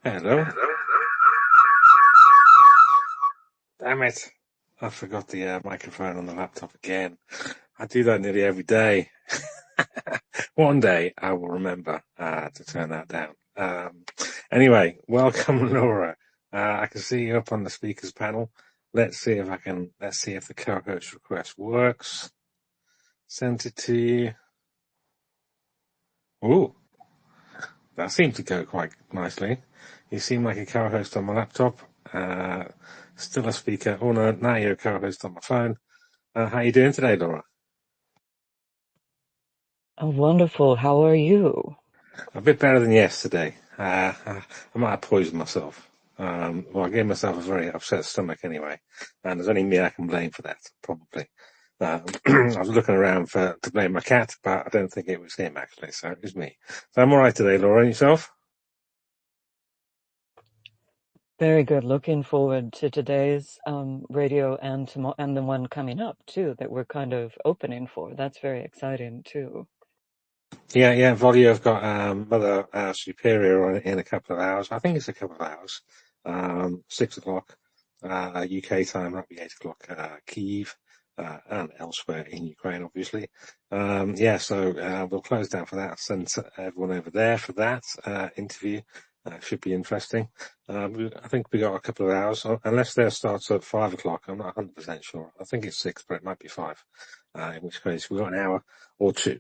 Hello. Damn it. I forgot the microphone on the laptop again. I do that nearly every day. One day I will remember to turn that down. Anyway, welcome, Laura. I can see you up on the speakers panel. Let's see if the co-host request works. Sent it to you. Ooh, that seemed to go quite nicely. You seem like a co-host on my laptop. Still a speaker. Oh no, now you're a co-host on my phone. How you doing today, Laura? Oh, wonderful. How are you? A bit better than yesterday. I might have poisoned myself. Well, I gave myself a very upset stomach anyway, and there's only me I can blame for that, probably. I was looking around to blame my cat, but I don't think it was him actually, so it was me. So I'm all right today, Laura. And yourself? Very good. Looking forward to today's radio and the one coming up too that we're kind of opening for. That's very exciting too. Yeah. Volio have got Mother Superior on in a couple of hours. I think it's a couple of hours. 6 o'clock UK time. That'll be 8 o'clock Kyiv and elsewhere in Ukraine, obviously. So we'll close down for that. Send everyone over there for that interview. Should be interesting. I think we got a couple of hours, unless their starts at 5 o'clock. I'm not 100% sure. I think it's 6, but it might be 5. In which case we've got an hour or two.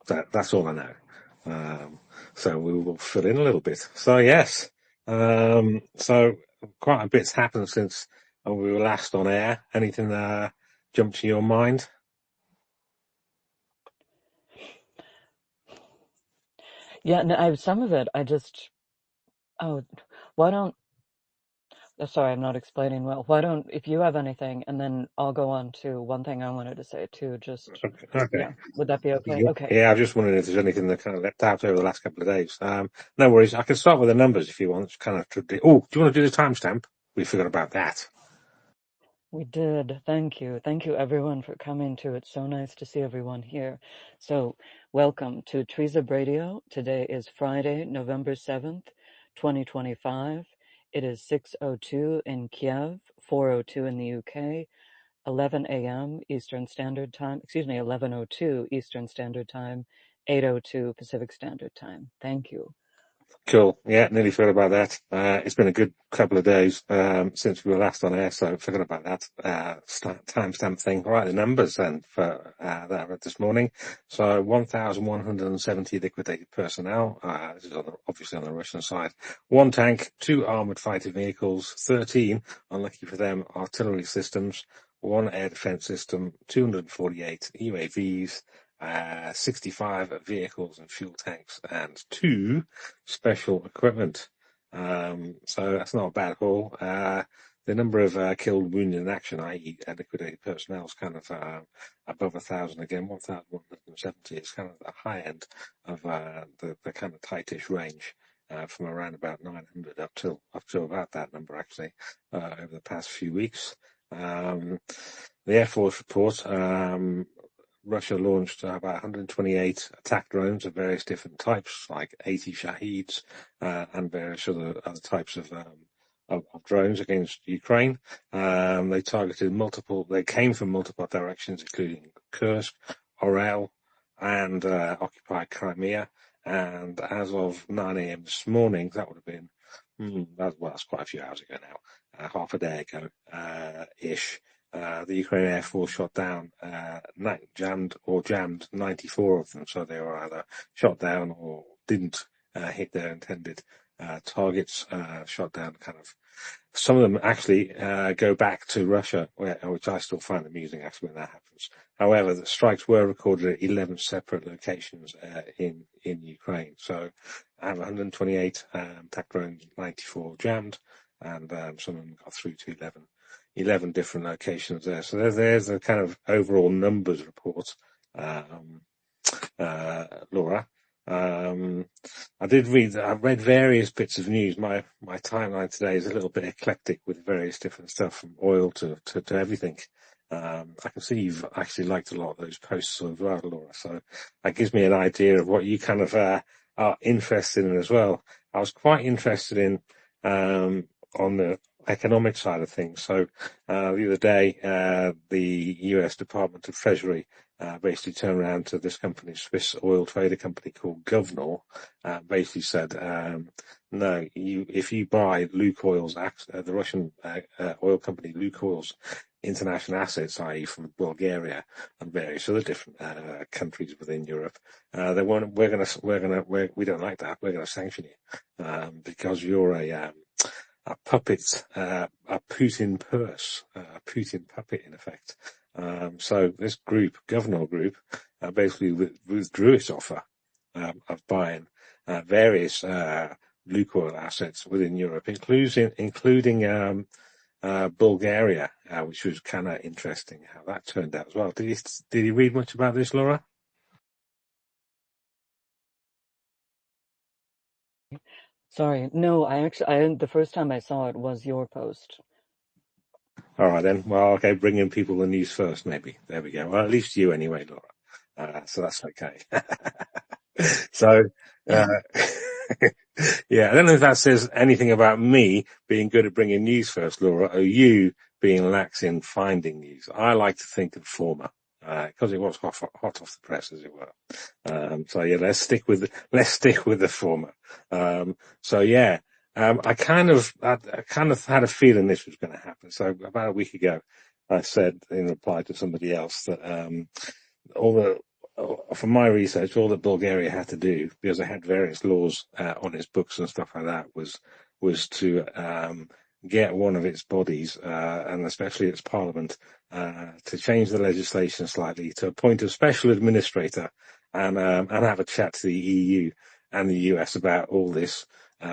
That's all I know. So we will fill in a little bit. So yes, so quite a bit's happened since we were last on air. Anything jump to your mind? Yeah, no, I have some of it. Oh, why don't, sorry, I'm not explaining well. Why don't, if you have anything, and then I'll go on to one thing I wanted to say too, Okay. yeah, would that be okay? Okay. Yeah, I was just wondering if there's anything that kind of leapt out over the last couple of days. No worries. I can start with the numbers if you want. It's kind of oh, do you want to do the timestamp? We forgot about that. We did. Thank you. Thank you everyone for coming too. It's so nice to see everyone here. So welcome to Tryzub Radio. Today is Friday, November 7th, 2025. It is 6:02 in Kiev, 4:02 in the UK, 11 a.m. Eastern Standard Time, 11:02 Eastern Standard Time, 8:02 Pacific Standard Time. Thank you. Cool. Yeah, nearly forgot about that. It's been a good couple of days since we were last on air, so forgot about that timestamp thing. Right, the numbers then for that I read this morning. So 1,170 liquidated personnel. This is obviously on the Russian side. 1 tank, 2 armored fighter vehicles, 13, unlucky for them, artillery systems, 1 air defense system, 248 UAVs, 65 vehicles and fuel tanks, and 2 special equipment. So that's not a bad haul. The number of killed, wounded in action, i.e. liquidated personnel, is kind of above 1,000 again. 1,170 is kind of the high end of the kind of tightish range. From around about 900 up to about that number actually over the past few weeks. The Air Force report, Russia launched about 128 attack drones of various different types, like 80 Shaheeds and various other types of drones against Ukraine. They targeted they came from multiple directions, including Kursk, Orel, and occupied Crimea. And as of 9 a.m. this morning, that would have been, that's quite a few hours ago now, half a day ago, ish. The Ukrainian Air Force shot down, jammed 94 of them. So they were either shot down or didn't hit their intended targets, shot down kind of. Some of them actually go back to Russia, which I still find amusing actually when that happens. However, the strikes were recorded at 11 separate locations in Ukraine. So I have 128 attack drones, 94 jammed, and some of them got through to 11 different locations there. So there's a kind of overall numbers report, Laura. I read various bits of news. My timeline today is a little bit eclectic with various different stuff from oil to everything. I can see you've actually liked a lot of those posts as well, Laura. So that gives me an idea of what you kind of are interested in as well. I was quite interested in on the economic side of things. So the other day, the US Department of Treasury basically turned around to this company, Swiss oil trader company called Governor, basically said, no, if you buy Lukoil's, the Russian oil company Lukoil's international assets, i.e. from Bulgaria and various other different countries within Europe, they won't, we don't like that. We're going to sanction you because you're a puppet, a Putin purse, a Putin puppet in effect. So this group, Governor Group, basically withdrew its offer of buying various Lukoil assets within Europe, including Bulgaria, which was kind of interesting how that turned out as well. Did you read much about this, Laura? Sorry, no, the first time I saw it was your post. All right then. Well, okay, bringing people the news first, maybe. There we go. Well, at least you anyway, Laura. So that's okay. So, uh, yeah, I don't know if that says anything about me being good at bringing news first, Laura, or you being lax in finding news. I like to think of former, because it was hot off the press, as it were. So yeah, let's stick with the former. So yeah, I kind of had a feeling this was going to happen. So about a week ago, I said in reply to somebody else that, from my research, all that Bulgaria had to do, because they had various laws on its books and stuff like that, was to get one of its bodies, and especially its parliament, to change the legislation slightly, to appoint a special administrator, and have a chat to the EU and the US about all this,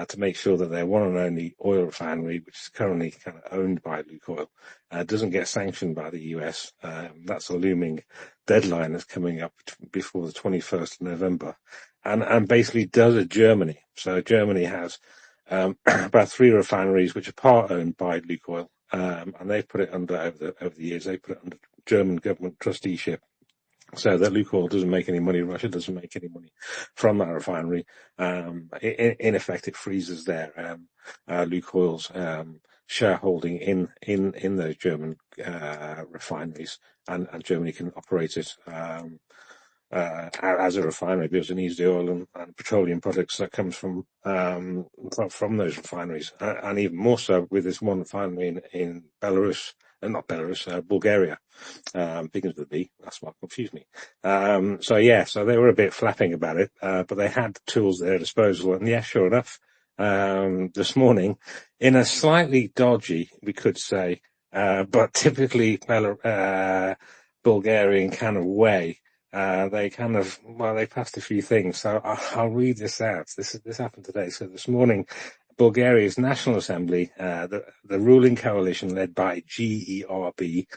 to make sure that their one and only oil refinery, which is currently kind of owned by Lukoil, doesn't get sanctioned by the US. That's a looming deadline that's coming up before the 21st of November, and basically does it Germany. So Germany has about 3 refineries which are part owned by Lukoil, and they've put it under over the years. They put it under German government trusteeship, so that Lukoil doesn't make any money, Russia doesn't make any money from that refinery. In effect, it freezes their Lukoil's shareholding in those German refineries, and Germany can operate it as a refinery, because it needs the oil and petroleum products that comes from those refineries, and even more so with this one refinery in Belarus, not Belarus, Bulgaria. Begins with a B. That's what confused me. So they were a bit flapping about it, but they had tools at their disposal. And yeah, sure enough, this morning, in a slightly dodgy, we could say, but typically Bulgarian kind of way, they passed a few things. So I'll read this out. This happened today. So this morning, Bulgaria's National Assembly, the ruling coalition led by GERB,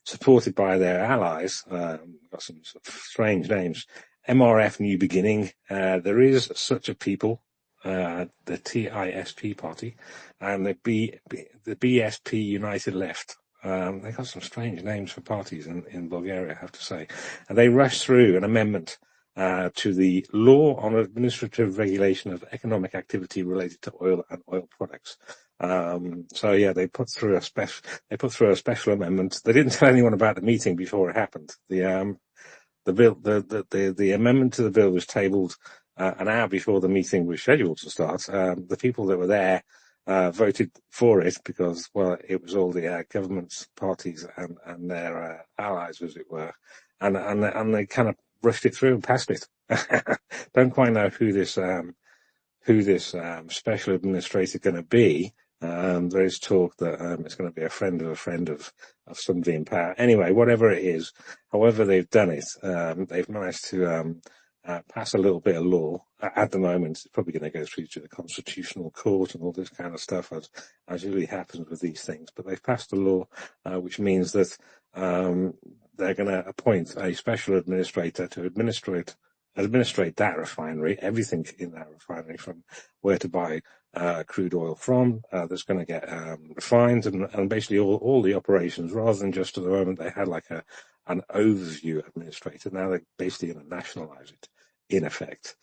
supported by their allies, got some sort of strange names, MRF New Beginning, there is such a people, the TISP party, and the BSP United Left. They got some strange names for parties in Bulgaria, I have to say. And they rushed through an amendment to the law on administrative regulation of economic activity related to oil and oil products. They put through a special amendment. They didn't tell anyone about the meeting before it happened. The bill, the amendment to the bill was tabled an hour before the meeting was scheduled to start. The people that were there voted for it because, well, it was all the government's parties and their allies, as it were, and they kind of rushed it through and passed it. Don't quite know who this special administrator is going to be. There is talk that it's going to be a friend of somebody in power. Anyway, whatever it is, however they've done it, they've managed to pass a little bit of law. At the moment, it's probably going to go through to the Constitutional Court and all this kind of stuff, as usually happens with these things. But they've passed a law which means that they're going to appoint a special administrator to administrate that refinery, everything in that refinery, from where to buy crude oil from, that's going to get refined, and basically all the operations, rather than just at the moment they had like an overview administrator. Now they're basically going to nationalize it in effect,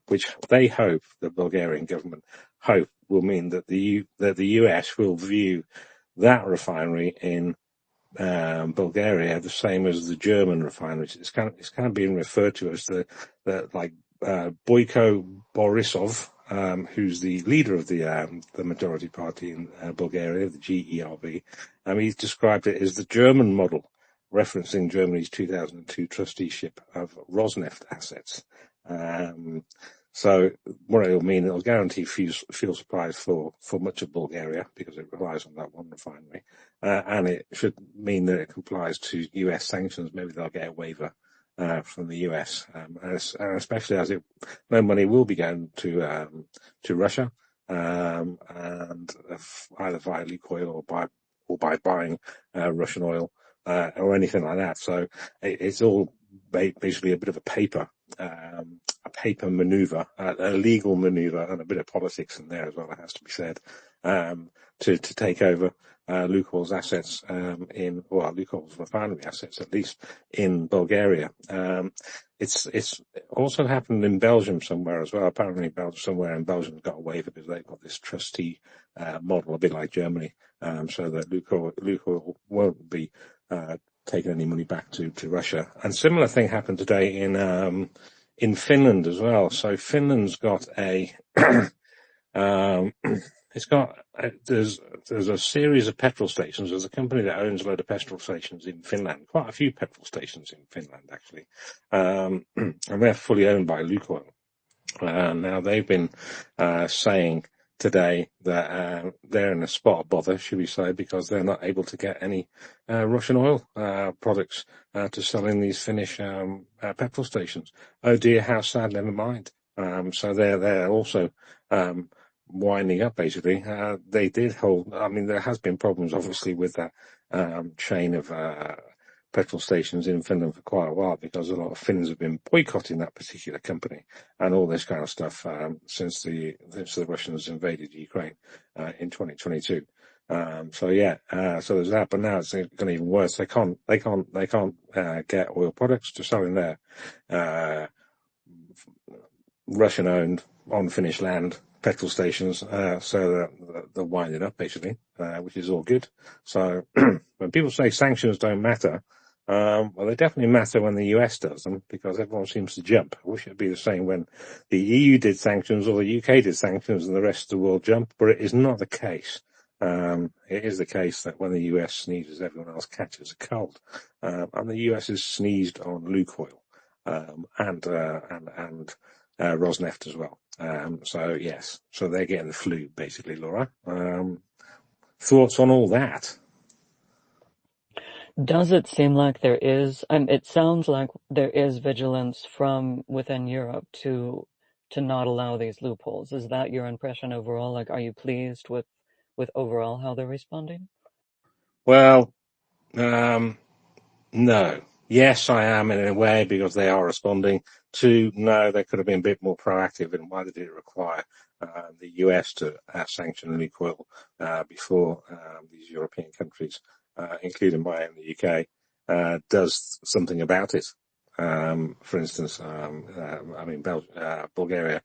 which they hope, the Bulgarian government hope, will mean that the US will view that refinery in Bulgaria the same as the German refineries. It's kind of being referred to as the Boyko Borisov, who's the leader of the majority party in Bulgaria, the GERB. He's described it as the German model, referencing Germany's 2002 trusteeship of Rosneft assets. So what it'll mean, it'll guarantee fuel supplies for much of Bulgaria because it relies on that one refinery. And it should mean that it complies to US sanctions. Maybe they'll get a waiver from the US, and especially as no money will be going to Russia, and either via Lukoil or by buying Russian oil or anything like that. So it's all basically a bit of a paper maneuver, a legal maneuver, and a bit of politics in there as well. It has to be said, to take over Lukoil's assets Lukoil's refinery assets, at least in Bulgaria. It's also happened in Belgium somewhere as well. Apparently, somewhere in Belgium got a waiver because they've got this trustee model, a bit like Germany, so that Lukoil won't be taking any money back to Russia. And similar thing happened today in Finland as well. So Finland's got there's a series of petrol stations. There's a company that owns a load of petrol stations in Finland, quite a few petrol stations in Finland actually, and they're fully owned by Lukoil. Now they've been saying today that they're in a spot of bother, should we say, because they're not able to get any Russian oil products to sell in these Finnish petrol stations. Oh dear, how sad, never mind. So they're also winding up, basically. They did hold, there has been problems, obviously, with that chain of petrol stations in Finland for quite a while, because a lot of Finns have been boycotting that particular company and all this kind of stuff since the Russians invaded Ukraine in 2022. So there's that, but now it's going even worse. They can't get oil products to sell in their Russian-owned on Finnish land petrol stations, so they're winding up basically, which is all good. So when people say sanctions don't matter, well, they definitely matter when the US does them, because everyone seems to jump. I wish it'd be the same when the EU did sanctions or the UK did sanctions and the rest of the world jumped, but it is not the case. It is the case that when the US sneezes, everyone else catches a cold, and the US has sneezed on Lukoil and Rosneft as well. So yes, so they're getting the flu basically, Laura. Thoughts on all that? Does it seem like there is, it sounds like there is vigilance from within Europe to not allow these loopholes. Is that your impression overall? Like, are you pleased with overall how they're responding? Well, no. Yes, I am in a way, because they are responding. To no, they could have been a bit more proactive in why did it require the US to sanction Lukoil before these European countries, including my own, the UK, does something about it. For instance, Bulgaria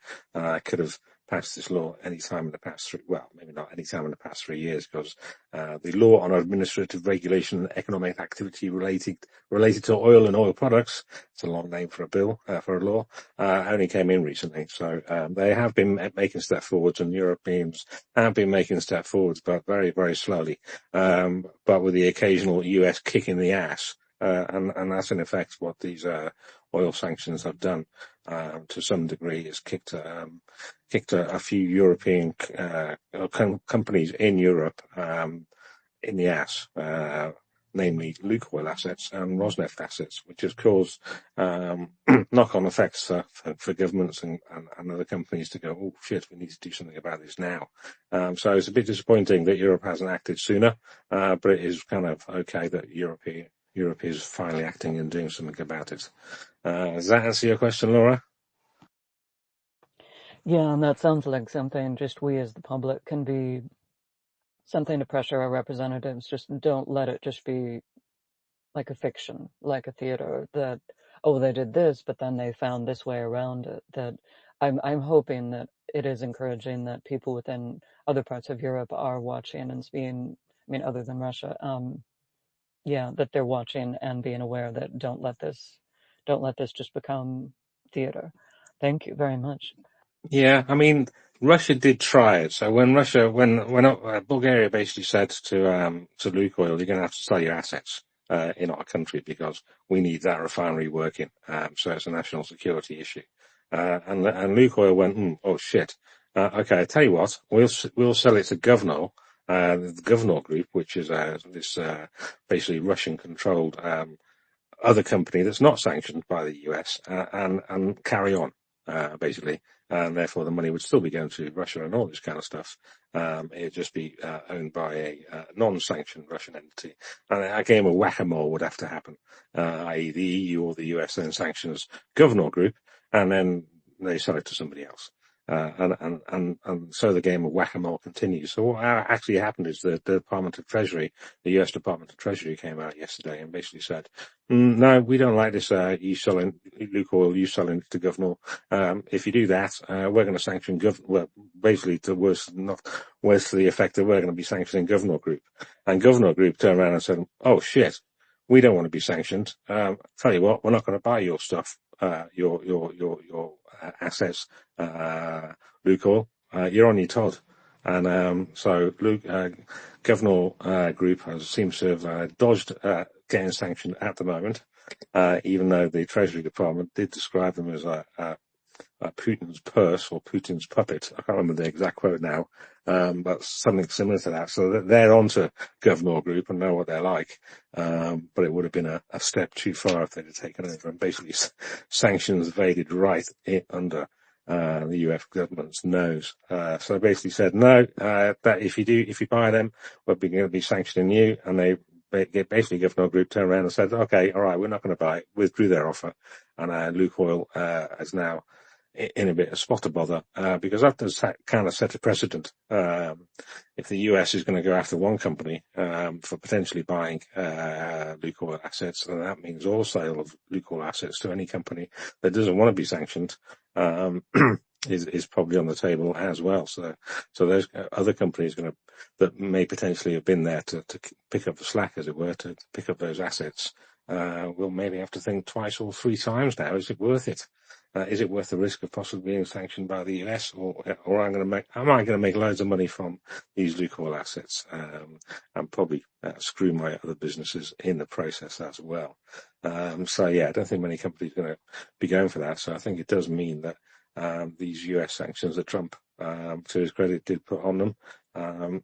could have passed this law any time in the past maybe not any time in the past 3 years, because the law on administrative regulation and economic activity related to oil and oil products, it's a long name for a bill, for a law, only came in recently. So they have been making steps forwards, and Europeans have been making steps forwards, but very, very slowly, but with the occasional US kick in the ass. And that's in effect what these oil sanctions have done to some degree. It's kicked a few European companies in Europe in the ass, namely Lukoil assets and Rosneft assets, which has caused knock-on effects for governments and other companies to go, oh shit, we need to do something about this now. So it's a bit disappointing that Europe hasn't acted sooner, but it is kind of okay that Europe is finally acting and doing something about it. Does that answer your question, Laura? Yeah, and that sounds like something just we as the public can be something to pressure our representatives. Just don't let it just be like a fiction, like a theater. That oh, they did this, but then they found this way around it. That I'm hoping that it is encouraging that people within other parts of Europe are watching and being, I mean, other than Russia, yeah, that they're watching and being aware that don't let this just become theater. Thank you very much. Yeah, I mean, Russia did try it. So when Bulgaria basically said to Lukoil, you're going to have to sell your assets in our country because we need that refinery working. So it's a national security issue. And Lukoil went, oh shit. Okay, I tell you what, we'll sell it to Governor, the Governor Group, which is this basically Russian controlled other company that's not sanctioned by the US, and carry on, basically. And therefore the money would still be going to Russia and all this kind of stuff. It'd just be owned by a non-sanctioned Russian entity. And a game of whack-a-mole would have to happen, i.e. the EU or the US then sanctions Governor Group, and then they sell it to somebody else. And so the game of whack-a-mole continues. So what actually happened is the Department of Treasury, the US Department of Treasury came out yesterday and basically said, no, we don't like this, you selling, Lukoil, you selling to Governor. If you do that, we're going to sanction well, basically to worse to the effect that we're going to be sanctioning Governor Group. And Governor Group turned around and said, oh shit, we don't want to be sanctioned. Tell you what, we're not going to buy your stuff, your assets, Lukoil. You're on your Todd. And so Governor Group seems to have dodged getting sanctioned at the moment, even though the Treasury Department did describe them as Putin's purse or Putin's puppet. I can't remember the exact quote now, but something similar to that. So that they're onto Governor Group and know what they're like. But it would have been a step too far if they'd have taken over and basically sanctions evaded right under the US government's nose. So they basically said, no, that if you buy them, we're going to be sanctioning you. And they basically Governor Group turned around and said, okay, all right, we're not going to buy it, withdrew their offer. And Lukoil is now in a bit of spot of bother, because that does kind of set a precedent. If the US is going to go after one company for potentially buying Lukoil assets, then that means all sale of Lukoil assets to any company that doesn't want to be sanctioned is probably on the table as well. So there's other companies that may potentially have been there to pick up the slack, as it were, to pick up those assets. We'll maybe have to think twice or three times now. Is it worth it? Is it worth the risk of possibly being sanctioned by the US, or am I going to make loads of money from these Lukoil assets, and probably screw my other businesses in the process as well? So yeah, I don't think many companies are going to be going for that. So I think it does mean that these US sanctions that Trump, to his credit, did put on them,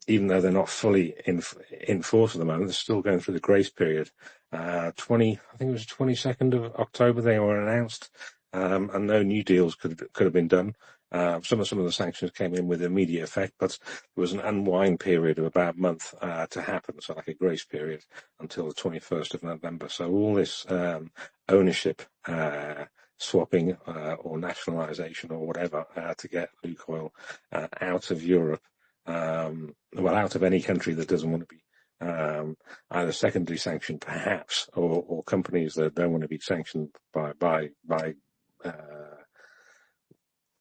even though they're not fully in force at the moment, they're still going through the grace period. I think it was 22nd of October they were announced. And no new deals could have been done. Some of the sanctions came in with immediate effect, but there was an unwind period of about a month to happen, so like a grace period until the 21st of November. So all this ownership swapping or nationalisation or whatever to get Lukoil out of Europe, out of any country that doesn't want to be either secondary sanctioned, perhaps, or companies that don't want to be sanctioned by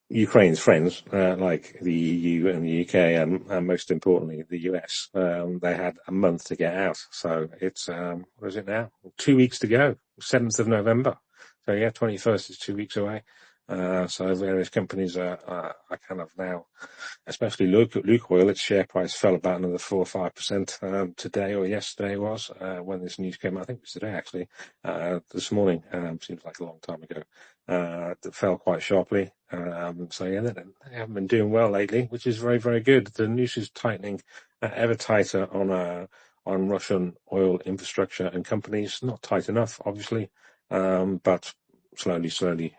Ukraine's friends, like the EU and the UK, and most importantly the US. They had a month to get out, so it's what is it now? 2 weeks to go, 7th of November. So yeah, 21st is 2 weeks away. So various companies are kind of now, especially Lukoil, its share price fell about another 4 or 5% today or yesterday was when this news came out. I think it was today actually. This morning seems like a long time ago. That fell quite sharply. So yeah, they haven't been doing well lately, which is very, very good. The news is tightening ever tighter on Russian oil infrastructure and companies. Not tight enough, obviously, but slowly, surely.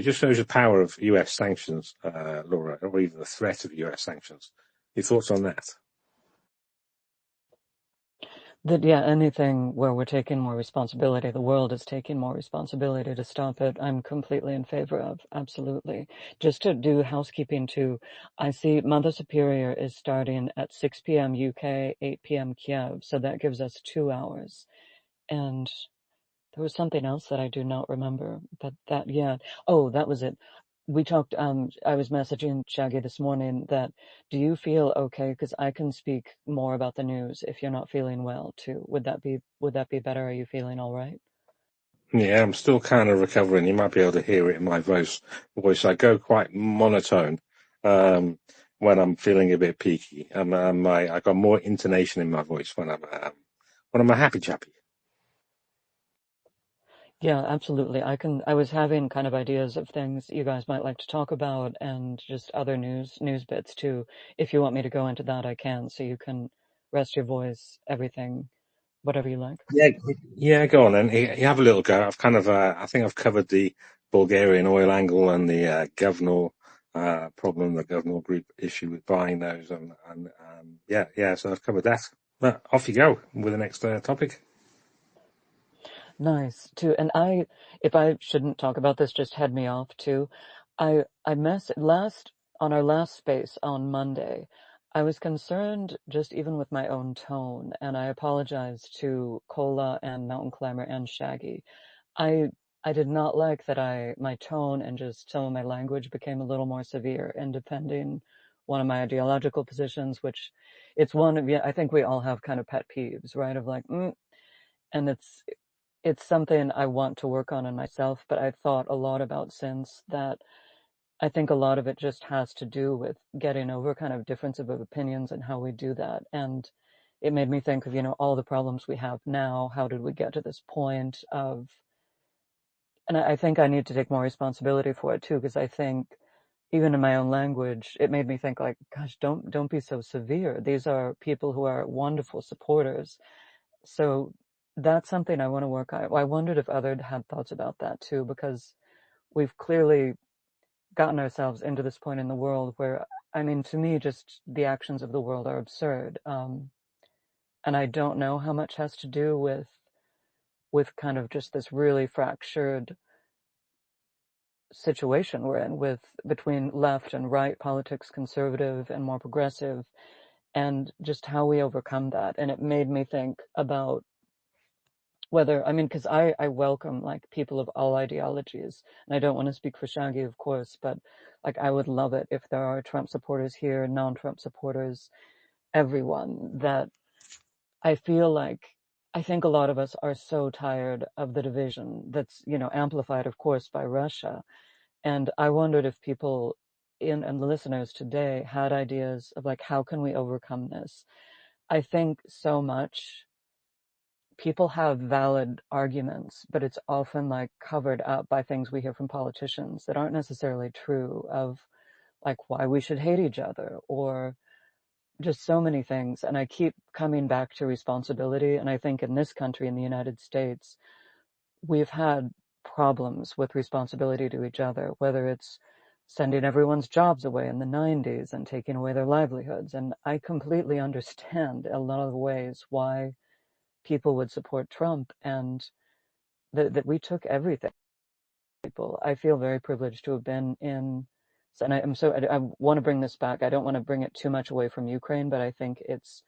Just shows the power of US sanctions, Laura, or even the threat of US sanctions. Your thoughts on that? That, yeah, anything where we're taking more responsibility, the world is taking more responsibility to stop it, I'm completely in favor of, absolutely. Just to do housekeeping too, I see Mother Superior is starting at 6 p.m. UK, 8 p.m. Kiev, so that gives us 2 hours. And There was something else that I do not remember, but that, yeah. Oh, that was it. We talked, I was messaging Shaggy this morning that, do you feel okay? Because I can speak more about the news if you're not feeling well too. Would that be better? Are you feeling all right? Yeah, I'm still kind of recovering. You might be able to hear it in my voice. I go quite monotone um, when I'm feeling a bit peaky. I got more intonation in my voice when I'm a happy chappy. Yeah, absolutely. I was having kind of ideas of things you guys might like to talk about and just other news bits too. If you want me to go into that, I can, so you can rest your voice, everything, whatever you like. Yeah, yeah, go on then. You have a little go. I think I've covered the Bulgarian oil angle and the governor problem, the governor group issue with buying those, and yeah. So I've covered that. But off you go with the next topic. Nice too. And if I shouldn't talk about this, just head me off too. I mess last on our last space on Monday. I was concerned just even with my own tone, and I apologized to Cola and Mountain Climber and Shaggy. I I did not like that my tone and just some of my language became a little more severe in defending one of my ideological positions, which it's one of, yeah, I think we all have kind of pet peeves, right? Of like, and it's something I want to work on in myself, but I've thought a lot about since that I think a lot of it just has to do with getting over kind of difference of opinions and how we do that. And it made me think of, all the problems we have now. How did we get to this point of, and I think I need to take more responsibility for it too, because I think even in my own language, it made me think like, gosh, don't be so severe. These are people who are wonderful supporters. So that's something I want to work on. I wondered if others had thoughts about that too, because we've clearly gotten ourselves into this point in the world where, I mean, to me, just the actions of the world are absurd. And I don't know how much has to do with kind of just this really fractured situation we're in with between left and right politics, conservative and more progressive, and just how we overcome that. And it made me think about whether, I mean, because I welcome like people of all ideologies, and I don't want to speak for Shaggy, of course, but like I would love it if there are Trump supporters here, non-Trump supporters, everyone, that I feel like I think a lot of us are so tired of the division that's, amplified, of course, by Russia. And I wondered if people and the listeners today had ideas of like, how can we overcome this? I think so much people have valid arguments, but it's often like covered up by things we hear from politicians that aren't necessarily true of like why we should hate each other or just so many things. And I keep coming back to responsibility. And I think in this country, in the United States, we've had problems with responsibility to each other, whether it's sending everyone's jobs away in the 90s and taking away their livelihoods. And I completely understand a lot of the ways why people would support Trump and that we took everything. People, I feel very privileged to have been in, and I want to bring this back. I don't want to bring it too much away from Ukraine, but I think it's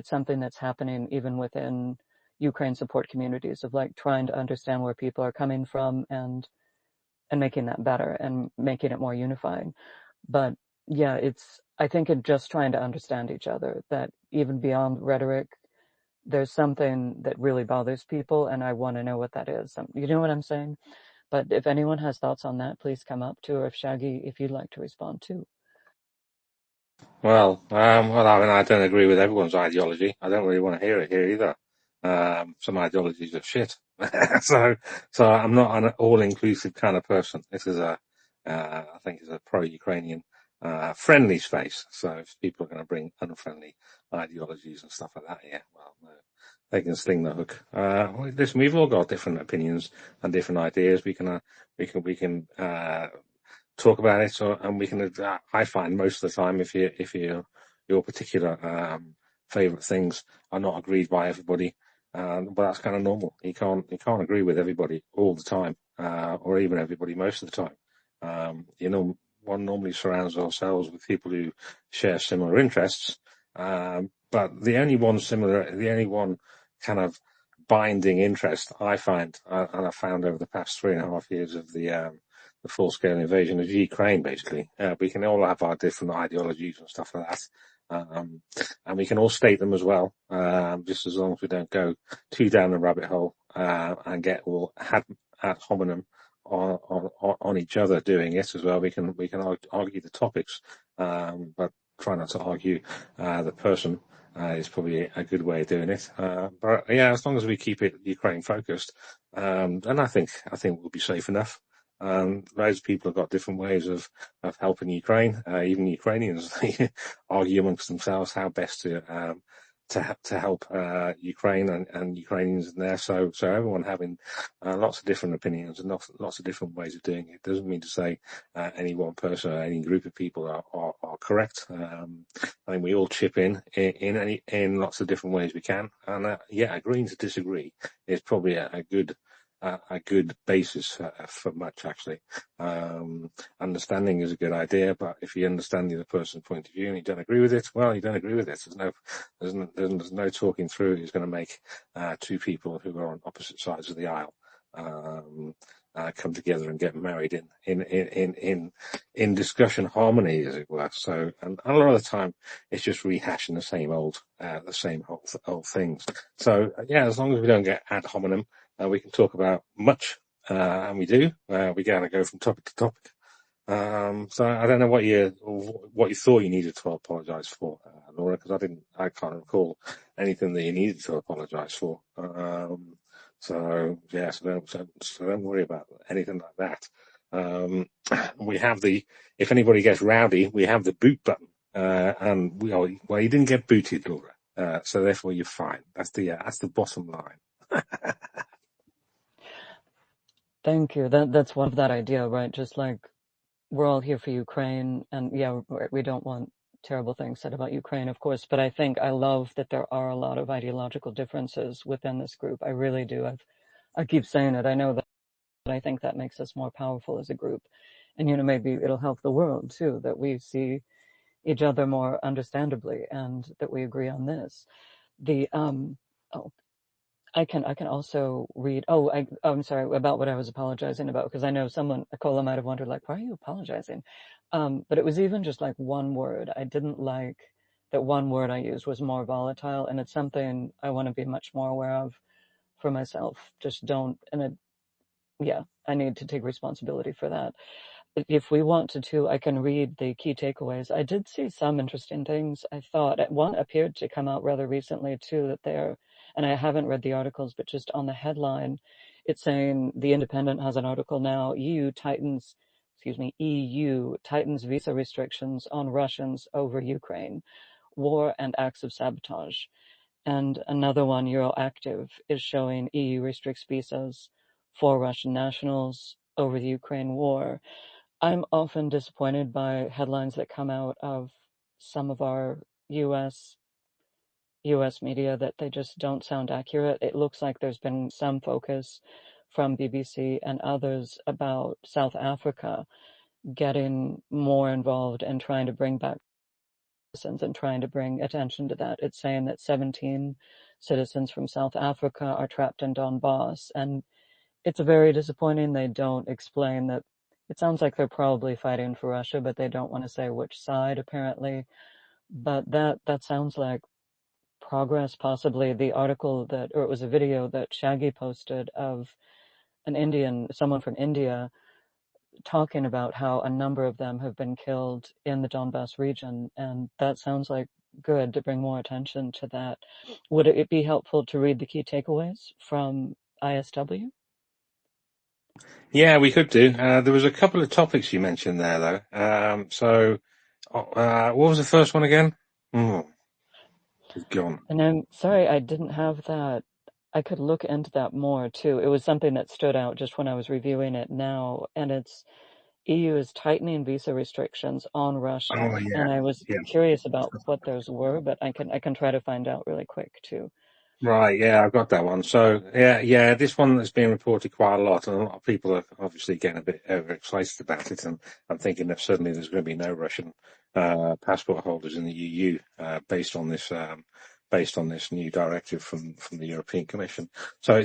something that's happening even within Ukraine support communities of like trying to understand where people are coming from and making that better and making it more unifying. But yeah, I think in just trying to understand each other, that even beyond rhetoric, there's something that really bothers people, and I want to know what that is. You know what I'm saying? But if anyone has thoughts on that, please come up to, or if Shaggy, if you'd like to respond too. I mean, I don't agree with everyone's ideology. I don't really want to hear it here either. Some ideologies are shit. so, so I'm not an all-inclusive kind of person. I think it's a pro-Ukrainian, friendly space. So if people are going to bring unfriendly ideologies and stuff like that, yeah, well, no, they can sling the hook. Listen, we've all got different opinions and different ideas. We can, talk about it, and we can. I find most of the time, if your particular favorite things are not agreed by everybody, but that's kind of normal. You can't agree with everybody all the time, or even everybody most of the time. One normally surrounds ourselves with people who share similar interests, but the only one kind of binding interest I find, and I found over the past 3.5 years of the full-scale invasion of Ukraine. Basically, we can all have our different ideologies and stuff like that, and we can all state them as well, just as long as we don't go too down the rabbit hole and get all ad hominem on each other doing it as well. We can argue the topics, but try not to argue the person. Is probably a good way of doing it. But yeah, as long as we keep it Ukraine focused, then I think we'll be safe enough. Loads of people have got different ways of helping Ukraine. Even Ukrainians, they argue amongst themselves how best to help Ukraine and Ukrainians in there. So everyone having lots of different opinions and lots of different ways of doing it doesn't mean to say any one person or any group of people are correct. I think we all chip in lots of different ways we can, and yeah, agreeing to disagree is probably a good basis for much, actually. Understanding is a good idea, but if you understand the other person's point of view and you don't agree with it, well, you don't agree with it. There's no talking through who's going to make two people who are on opposite sides of the aisle come together and get married in discussion harmony, as it were. So, and a lot of the time, it's just rehashing the same old things. So, yeah, as long as we don't get ad hominem, we can talk about much, and we do. We kind of go from topic to topic. So I don't know what you thought you needed to apologise for, Laura, because I can't recall anything that you needed to apologise for. So yeah, so don't worry about anything like that. We have if anybody gets rowdy, we have the boot button, and well, you didn't get booted, Laura, so therefore you're fine. That's the bottom line. Thank you. That's one of that idea, right? Just like we're all here for Ukraine, and yeah, we don't want terrible things said about Ukraine, of course, but I love that there are a lot of ideological differences within this group. I really do. I keep saying it. I know that I think that makes us more powerful as a group. And, maybe it'll help the world too, that we see each other more understandably and that we agree on this. I can also read. I'm sorry about what I was apologizing about, because I know Akola might have wondered, like, why are you apologizing? But it was even just like one word. I didn't like that one word I used was more volatile, and it's something I want to be much more aware of for myself. Just don't, I need to take responsibility for that. If we want to, I can read the key takeaways. I did see some interesting things. I thought one appeared to come out rather recently too, and I haven't read the articles, but just on the headline, it's saying The Independent has an article now, EU tightens visa restrictions on Russians over Ukraine, war and acts of sabotage. And another one, Euroactiv, is showing EU restricts visas for Russian nationals over the Ukraine war. I'm often disappointed by headlines that come out of some of our US media that they just don't sound accurate. It looks like there's been some focus from BBC and others about South Africa getting more involved and trying to bring back citizens and trying to bring attention to that. It's saying that 17 citizens from South Africa are trapped in Donbass, and it's very disappointing. They don't explain that. It sounds like they're probably fighting for Russia, but they don't want to say which side, apparently. But that sounds like progress, possibly. The article or it was a video that Shaggy posted of someone from India, talking about how a number of them have been killed in the Donbass region, and that sounds like good to bring more attention to that. Would it be helpful to read the key takeaways from ISW? Yeah, we could do. There was a couple of topics you mentioned there, though. What was the first one again? It's gone. And I'm sorry I didn't have that. I could look into that more too. It was something that stood out just when I was reviewing it now, and it's EU is tightening visa restrictions on Russia. Oh yeah, And I was yeah. curious about what those were, but I can try to find out really quick too. Right, yeah, I've got that one. So, yeah, this one has been reported quite a lot, and a lot of people are obviously getting a bit overexcited about it, and I'm thinking that suddenly there's going to be no Russian passport holders in the EU based on this based on this new directive from the European Commission. So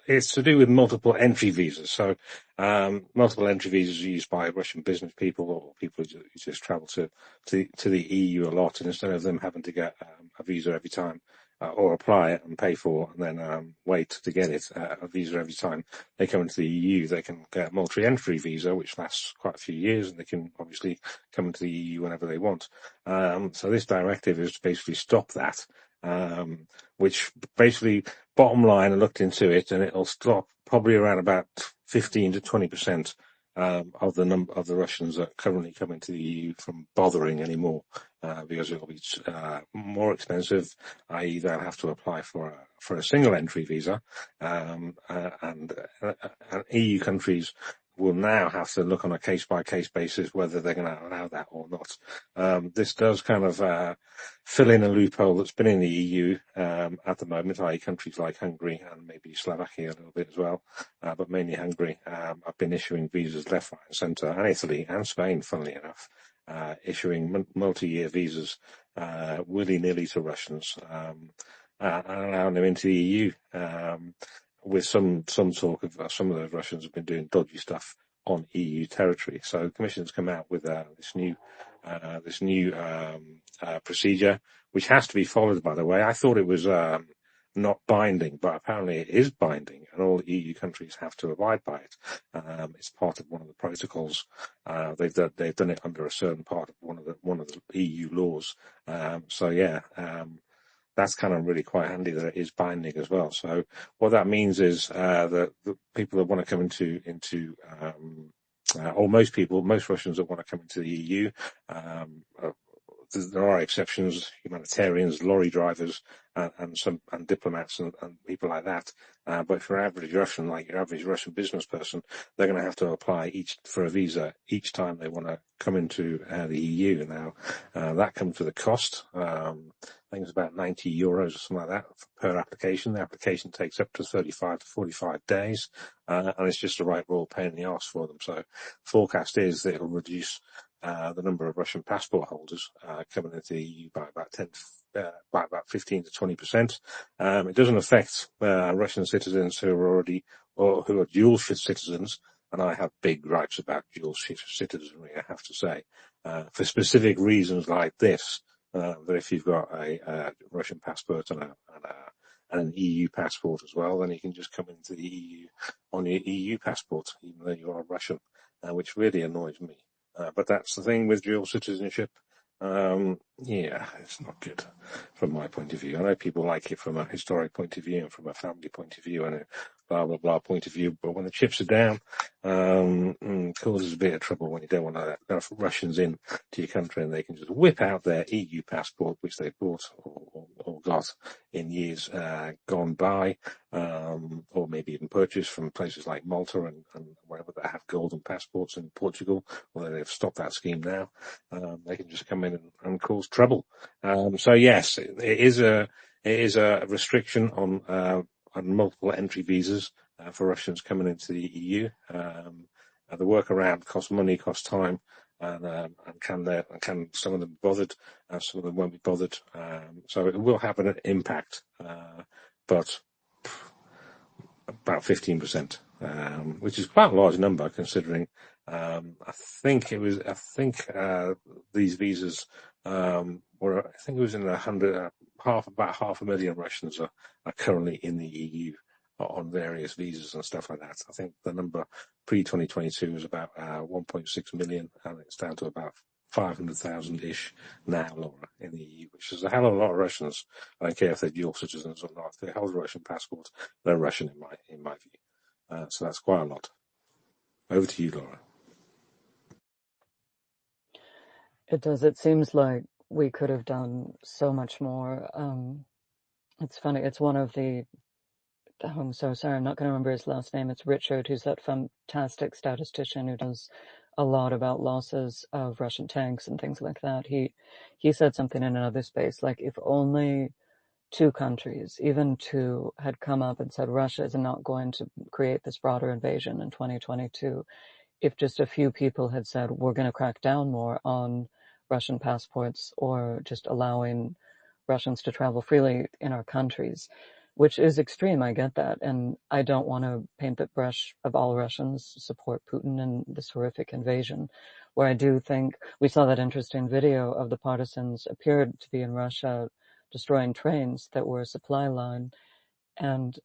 it's to do with multiple entry visas. So multiple entry visas are used by Russian business people or people who just travel to the EU a lot, and instead of them having to get a visa every time or apply it and pay for and then wait to get it, a visa every time they come into the EU, they can get a multi-entry visa, which lasts quite a few years, and they can obviously come into the EU whenever they want. So this directive is to basically stop that, which basically, bottom line, I looked into it, and it'll stop probably around about 15 to 20% of the number of the Russians that currently come into the EU from bothering anymore, because it will be more expensive, i.e. they'll have to apply for a single entry visa, and EU countries will now have to look on a case-by-case basis whether they're going to allow that or not. This does kind of fill in a loophole that's been in the EU at the moment, i.e. countries like Hungary and maybe Slovakia a little bit as well, but mainly Hungary have been issuing visas left, right and centre, and Italy and Spain, funnily enough, issuing multi-year visas willy-nilly to Russians, and allowing them into the EU. With some talk of some of those Russians have been doing dodgy stuff on EU territory. So the Commission's come out with this new procedure, which has to be followed, by the way. I thought it was not binding, but apparently it is binding, and all EU countries have to abide by it. It's part of one of the protocols. They've done it under a certain part of one of the EU laws. That's kind of really quite handy that it is binding as well. So what that means is that the people that want to come or most Russians that want to come into the EU, there are exceptions, humanitarians, lorry drivers, and diplomats and people like that. But for your average Russian, like your average Russian business person, they're going to have to apply for a visa each time they want to come into the EU. Now, that comes with a cost. I think it's about €90 or something like that per application. The application takes up to 35 to 45 days, and it's just a right royal pain in the arse for them. So, forecast is that it'll reduce the number of Russian passport holders coming into the EU by about 15 to 20%. It doesn't affect Russian citizens who are dual citizens, and I have big gripes about dual citizenry, I have to say, for specific reasons like this. That if you've got a Russian passport and an EU passport as well, then you can just come into the EU on your EU passport, even though you are Russian, which really annoys me. But that's the thing with dual citizenship. It's not good from my point of view. I know people like it from a historic point of view and from a family point of view and a blah, blah, blah point of view. But when the chips are down, causes a bit of trouble when you don't want to let Russians in to your country and they can just whip out their EU passport, which they bought or got in years gone by, or maybe even purchased from places like Malta and wherever that have golden passports in Portugal, although they've stopped that scheme now. They can just come in and cause trouble. So yes, it is a restriction on multiple entry visas for Russians coming into the EU. The workaround costs money, costs time, and can some of them be bothered, some of them won't be bothered. So it will have an impact, but about 15%, which is quite a large number considering. I think these visas were. I think it was in about 500,000 Russians are currently in the EU on various visas and stuff like that. I think the number pre-2022 was about 1.6 million, and it's down to about 500,000-ish now, Laura, in the EU, which is a hell of a lot of Russians. I don't care if they're dual citizens or not. If they hold a Russian passport, they're Russian in my view. So that's quite a lot. Over to you, Laura. It does. It seems like we could have done so much more. It's funny. It's one of the. Oh, I'm so sorry. I'm not going to remember his last name. It's Richard, who's that fantastic statistician who does a lot about losses of Russian tanks and things like that. He said something in another space, like if only two countries, even two, had come up and said Russia is not going to create this broader invasion in 2022. If just a few people had said, we're going to crack down more on Russian passports or just allowing Russians to travel freely in our countries, which is extreme. I get that. And I don't want to paint the brush of all Russians support Putin and this horrific invasion, where I do think we saw that interesting video of the partisans appeared to be in Russia destroying trains that were a supply line. And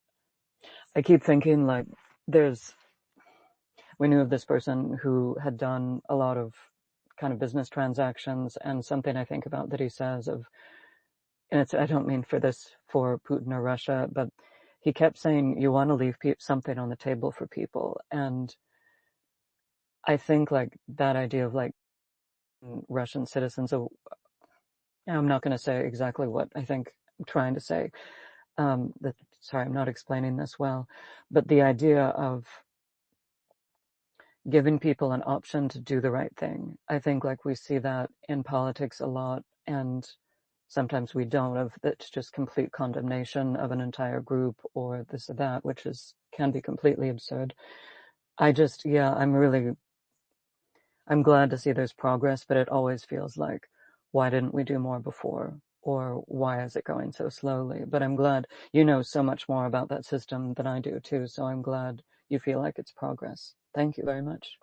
I keep thinking, like, we knew of this person who had done a lot of kind of business transactions, and something I think about that he says and I don't mean for Putin or Russia, but he kept saying, you want to leave something on the table for people. And I think like that idea of like Russian citizens, I'm not going to say exactly what I think I'm trying to say. Sorry, I'm not explaining this well, but the idea of giving people an option to do the right thing. I think like we see that in politics a lot, and sometimes we don't, of that's just complete condemnation of an entire group or this or that, which can be completely absurd. I'm glad to see there's progress, but it always feels like, why didn't we do more before? Or why is it going so slowly? But I'm glad you know so much more about that system than I do too, so I'm glad you feel like it's progress. Thank you very much.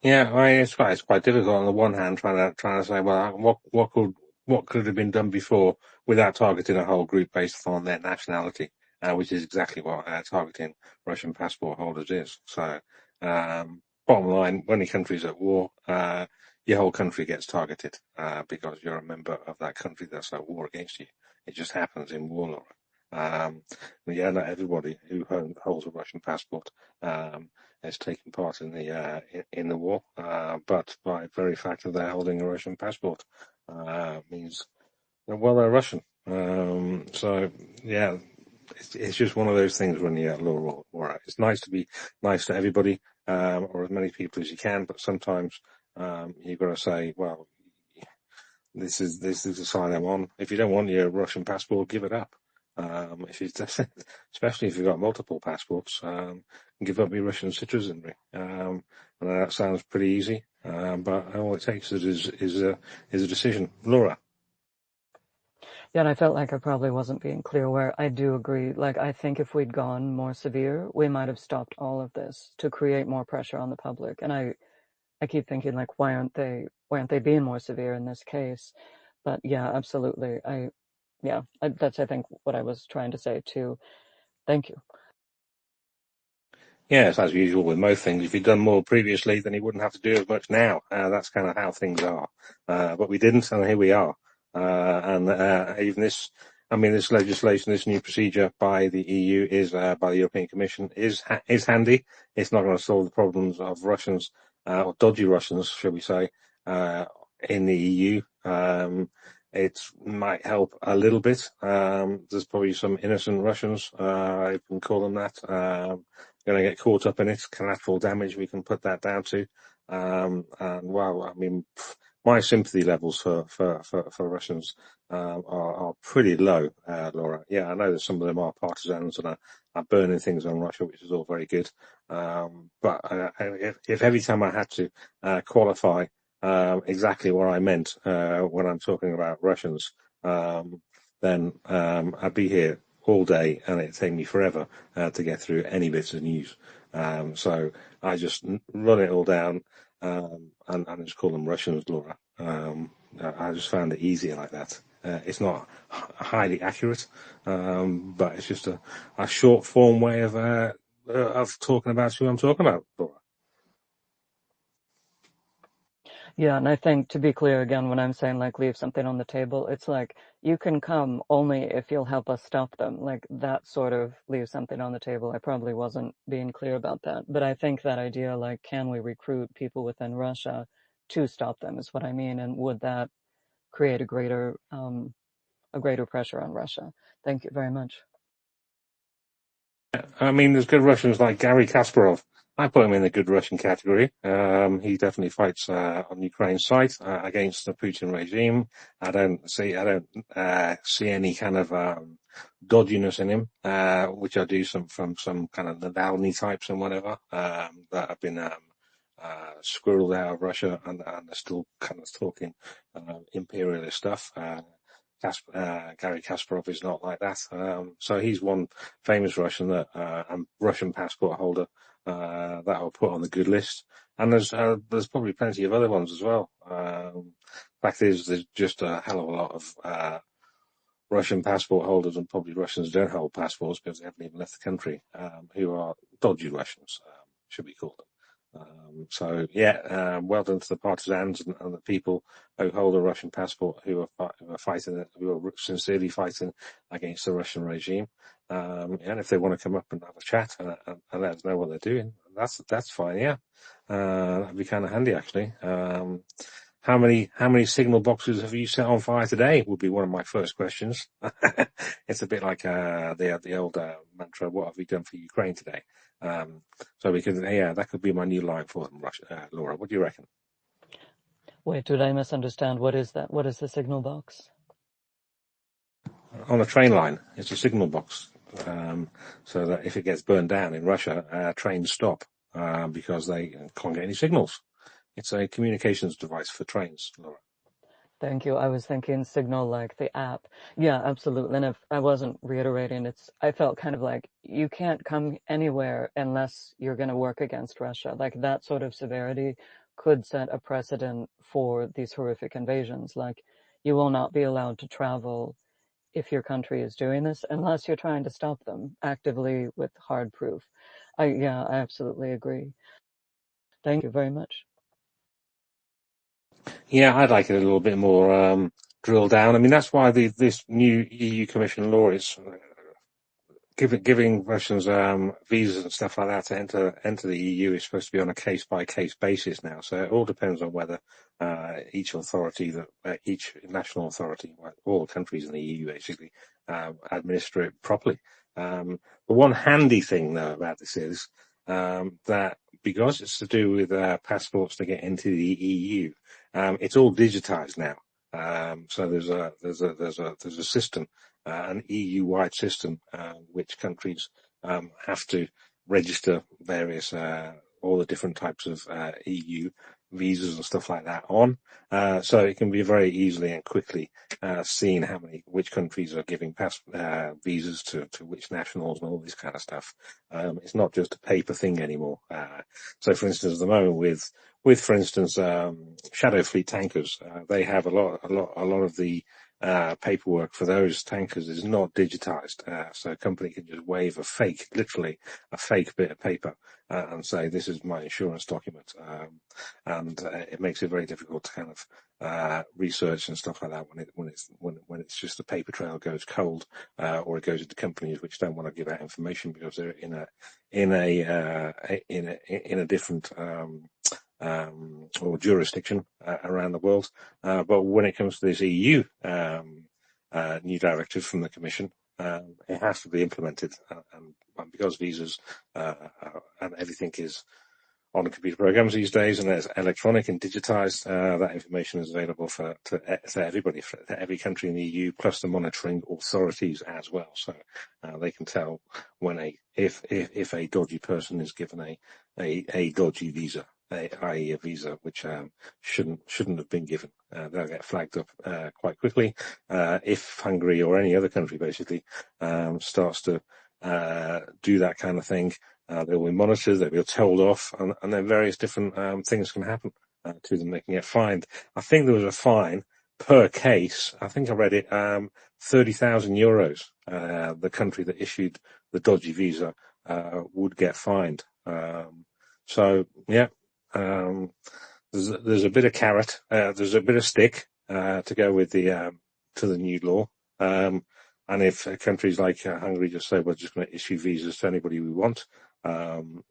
Yeah, it's quite difficult on the one hand trying to say, well, what could have been done before without targeting a whole group based on their nationality, which is exactly what targeting Russian passport holders is. So, bottom line, when a country's at war, your whole country gets targeted because you're a member of that country that's at war against you. It just happens in war law. Yeah, not everybody who holds a Russian passport has taken part in the war, but by very fact of their holding a Russian passport means well they're Russian. So yeah, it's just one of those things when you're at war. It's nice to be nice to everybody, or as many people as you can, but sometimes you've got to say, well, this is the side I'm on. If you don't want your Russian passport, give it up. If you, especially if you've got multiple passports, give up your Russian citizenry. And that sounds pretty easy, but all it takes is a decision. Laura. Yeah, and I felt like I probably wasn't being clear where I do agree. Like, I think if we'd gone more severe, we might have stopped all of this to create more pressure on the public. And I keep thinking, like, why aren't they being more severe in this case? But yeah, absolutely. That's, I think, what I was trying to say too. Thank you. Yes, as usual with most things, if you'd done more previously, then you wouldn't have to do as much now. That's kind of how things are. But we didn't, and here we are. Even this legislation, this new procedure by the EU by the European Commission is handy. It's not going to solve the problems of Russians, or dodgy Russians, shall we say, in the EU. It might help a little bit. There's probably some innocent Russians, I can call them that, going to get caught up in it. Collateral damage, we can put that down to. And well, I mean, my sympathy levels for Russians are pretty low, Laura. Yeah, I know that some of them are partisans and are burning things on Russia, which is all very good. But if every time I had to qualify exactly what I meant when I'm talking about Russians, then I'd be here all day and it'd take me forever to get through any bits of news. So I just run it all down and just call them Russians, Laura. I just found it easier like that. It's not highly accurate, but it's just a short form way of talking about who I'm talking about, Laura. Yeah, and I think, to be clear again, when I'm saying like leave something on the table, it's like you can come only if you'll help us stop them. Like that sort of leave something on the table. I probably wasn't being clear about that. But I think that idea, like, can we recruit people within Russia to stop them is what I mean. And would that create a greater pressure on Russia? Thank you very much. I mean, there's good Russians like Garry Kasparov. I put him in the good Russian category. He definitely fights on Ukraine's side against the Putin regime. I don't see any kind of dodginess in him, which I do from some kind of Navalny types and whatever that have been squirreled out of Russia, and they're still kind of talking imperialist stuff. Gary Kasparov is not like that. So he's one famous Russian that and Russian passport holder that I'll put on the good list. And there's probably plenty of other ones as well. Fact is, there's just a hell of a lot of Russian passport holders, and probably Russians who don't hold passports because they haven't even left the country, who are dodgy Russians, should we call them. So yeah, well done to the partisans and the people who hold a Russian passport, who are fighting, who are sincerely fighting against the Russian regime. And if they want to come up and have a chat and let us know what they're doing, that's fine. Yeah, that'd be kind of handy actually. How many signal boxes have you set on fire today? Would be one of my first questions. It's a bit like the old mantra, "What have we done for Ukraine today?" So we could, yeah, that could be my new line for them, Laura. What do you reckon? Wait, did I misunderstand? What is that? What is the signal box? On a train line, it's a signal box, so that if it gets burned down in Russia, trains stop because they can't get any signals. It's a communications device for trains, Laura. Thank you. I was thinking Signal like the app. Yeah, absolutely. And if I wasn't reiterating, I felt kind of like you can't come anywhere unless you're going to work against Russia. Like that sort of severity could set a precedent for these horrific invasions. Like you will not be allowed to travel if your country is doing this unless you're trying to stop them actively with hard proof. Yeah, I absolutely agree. Thank you very much. Yeah, I'd like it a little bit more drilled down. I mean, that's why this new EU Commission law is giving Russians visas and stuff like that to enter the EU is supposed to be on a case by case basis now. So it all depends on whether each national authority, all countries in the EU basically, administer it properly. The one handy thing though about this is that because it's to do with passports to get into the EU, it's all digitized now. So there's a system, an EU-wide system, which countries have to register various all the different types of EU visas and stuff like that on. So it can be very easily and quickly seen which countries are giving visas to which nationals and all this kind of stuff. It's not just a paper thing anymore. So, for instance, at the moment with for instance, Shadow Fleet tankers, they have a lot of the paperwork for those tankers is not digitized. So a company can just wave literally a fake bit of paper and say, "This is my insurance document." And it makes it very difficult to kind of research and stuff like that when it's just the paper trail goes cold, or it goes into companies which don't want to give out information because they're in a different or jurisdiction around the world. But when it comes to this EU new directive from the Commission, it has to be implemented. And because visas and everything is on computer programs these days, and it's electronic and digitized, that information is available to everybody, for every country in the EU, plus the monitoring authorities as well. So they can tell if a dodgy person is given a dodgy visa, i.e. a visa which shouldn't have been given. They'll get flagged up quite quickly. If Hungary or any other country basically starts to do that kind of thing, they'll be monitored, they'll be told off, and then various different things can happen to them. They can get fined. I think there was a fine per case. I think I read it, 30,000 euros. The country that issued the dodgy visa would get fined. So yeah, there's a bit of carrot, there's a bit of stick to go with to the new law. And if countries like Hungary just say, we're just going to issue visas to anybody we want,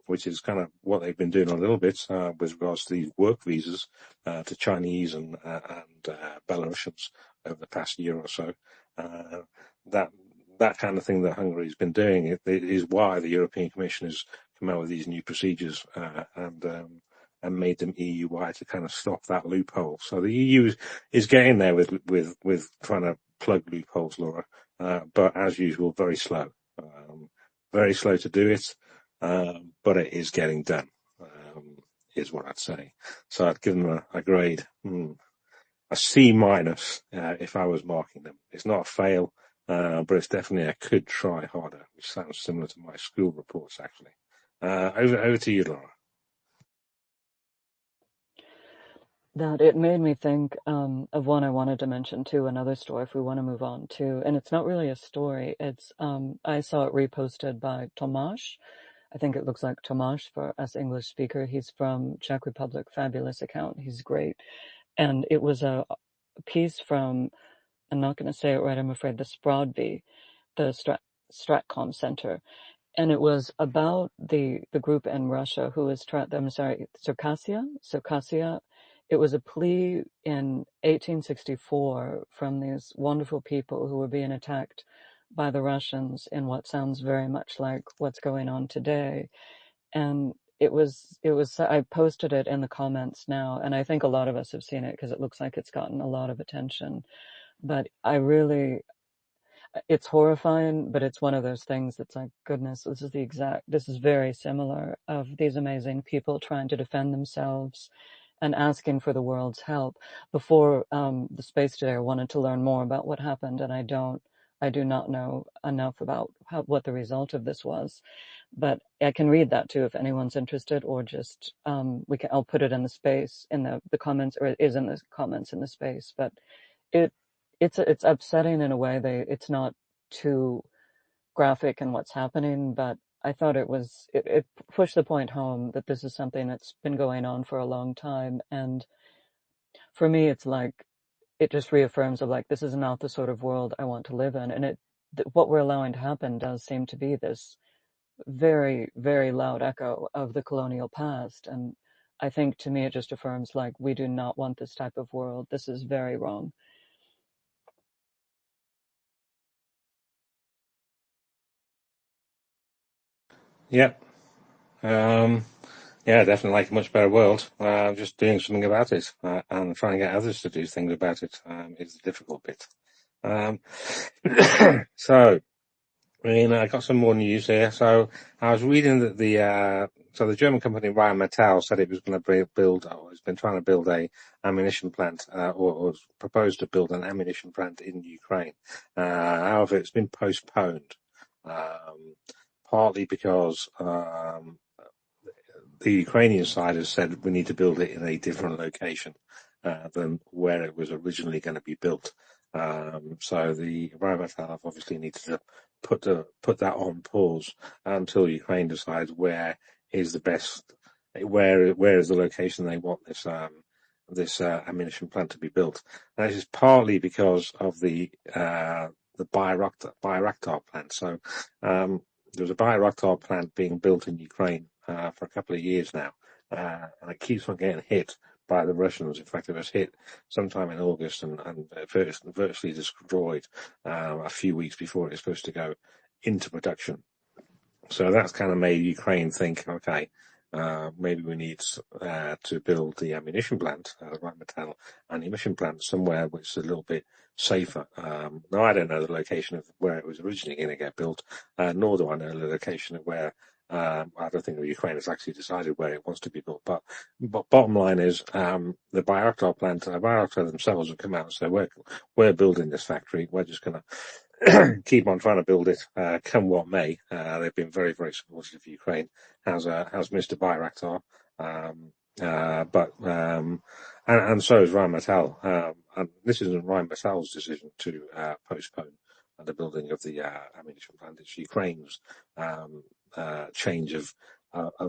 which is kind of what they've been doing a little bit with regards to these work visas to Chinese and Belarusians over the past year or so. That kind of thing that Hungary's been doing it is why the European Commission has come out with these new procedures and made them EU-wide to kind of stop that loophole. So the EU is getting there with trying to plug loopholes, Laura. But as usual, very slow. Very slow to do it, but it is getting done. is what I'd say. So I'd give them a grade, a C minus, if I was marking them. It's not a fail, but it's definitely I could try harder, which sounds similar to my school reports, actually. Over to you, Laura. That it made me think of one I wanted to mention too, another story if we want to move on to, and it's not really a story. It's I saw it reposted by Tomasz. I think it looks like Tomasz for us English speaker. He's from Czech Republic, fabulous account. He's great, and it was a piece from, I'm not going to say it right, I'm afraid, the Sprodby, the Stratcom Center, and it was about the group in Russia who was I'm sorry, Circassia. It was a plea in 1864 from these wonderful people who were being attacked by the Russians in what sounds very much like what's going on today. And I posted it in the comments now, and I think a lot of us have seen it because it looks like it's gotten a lot of attention. But it's horrifying, but it's one of those things that's like, goodness, this is very similar of these amazing people trying to defend themselves and asking for the world's help. Before the space today, I wanted to learn more about what happened, and I do not know enough about what the result of this was. But I can read that too if anyone's interested, or just I'll put it in the space in the comments, or it is in the comments in the space. But it it's upsetting in a way. It's not too graphic in what's happening, but I thought it pushed the point home that this is something that's been going on for a long time. And for me, it's like, it just reaffirms of like, this is not the sort of world I want to live in. And what we're allowing to happen does seem to be this very, very loud echo of the colonial past. And I think to me, it just affirms like, we do not want this type of world. This is very wrong. Yep. Yeah, definitely like a much better world. Just doing something about it, and trying to get others to do things about it, is the difficult bit. Um, so, I got some more news here. So I was reading that the German company Rheinmetall said it was going to build, or has been trying to build a ammunition plant, or proposed to build an ammunition plant in Ukraine. However, it's been postponed, partly because, the Ukrainian side has said we need to build it in a different location than where it was originally going to be built. So the Rheinmetall have obviously needed to put that on pause until Ukraine decides where is the best, where is the location they want this ammunition plant to be built. And this is partly because of the Bayraktar plant. So there's a Bayraktar plant being built in Ukraine for a couple of years now, and it keeps on getting hit by the Russians. In fact, it was hit sometime in August and virtually destroyed a few weeks before it was supposed to go into production. So that's kind of made Ukraine think, okay, maybe we need to build the ammunition plant, the Rheinmetall ammunition plant, somewhere which is a little bit safer. Now, I don't know the location of where it was originally going to get built, nor do I know the location of where. I don't think Ukraine has actually decided where it wants to be built. But bottom line is, the Bayraktar plant, Bayraktar themselves have come out and said, we're building this factory. We're just going to keep on trying to build it, come what may. They've been very, very supportive of Ukraine. How's Mr. Bayraktar? And so is Rheinmetall. And this isn't Rheinmetall's decision to postpone the building of the ammunition plant. It's Ukraine's change of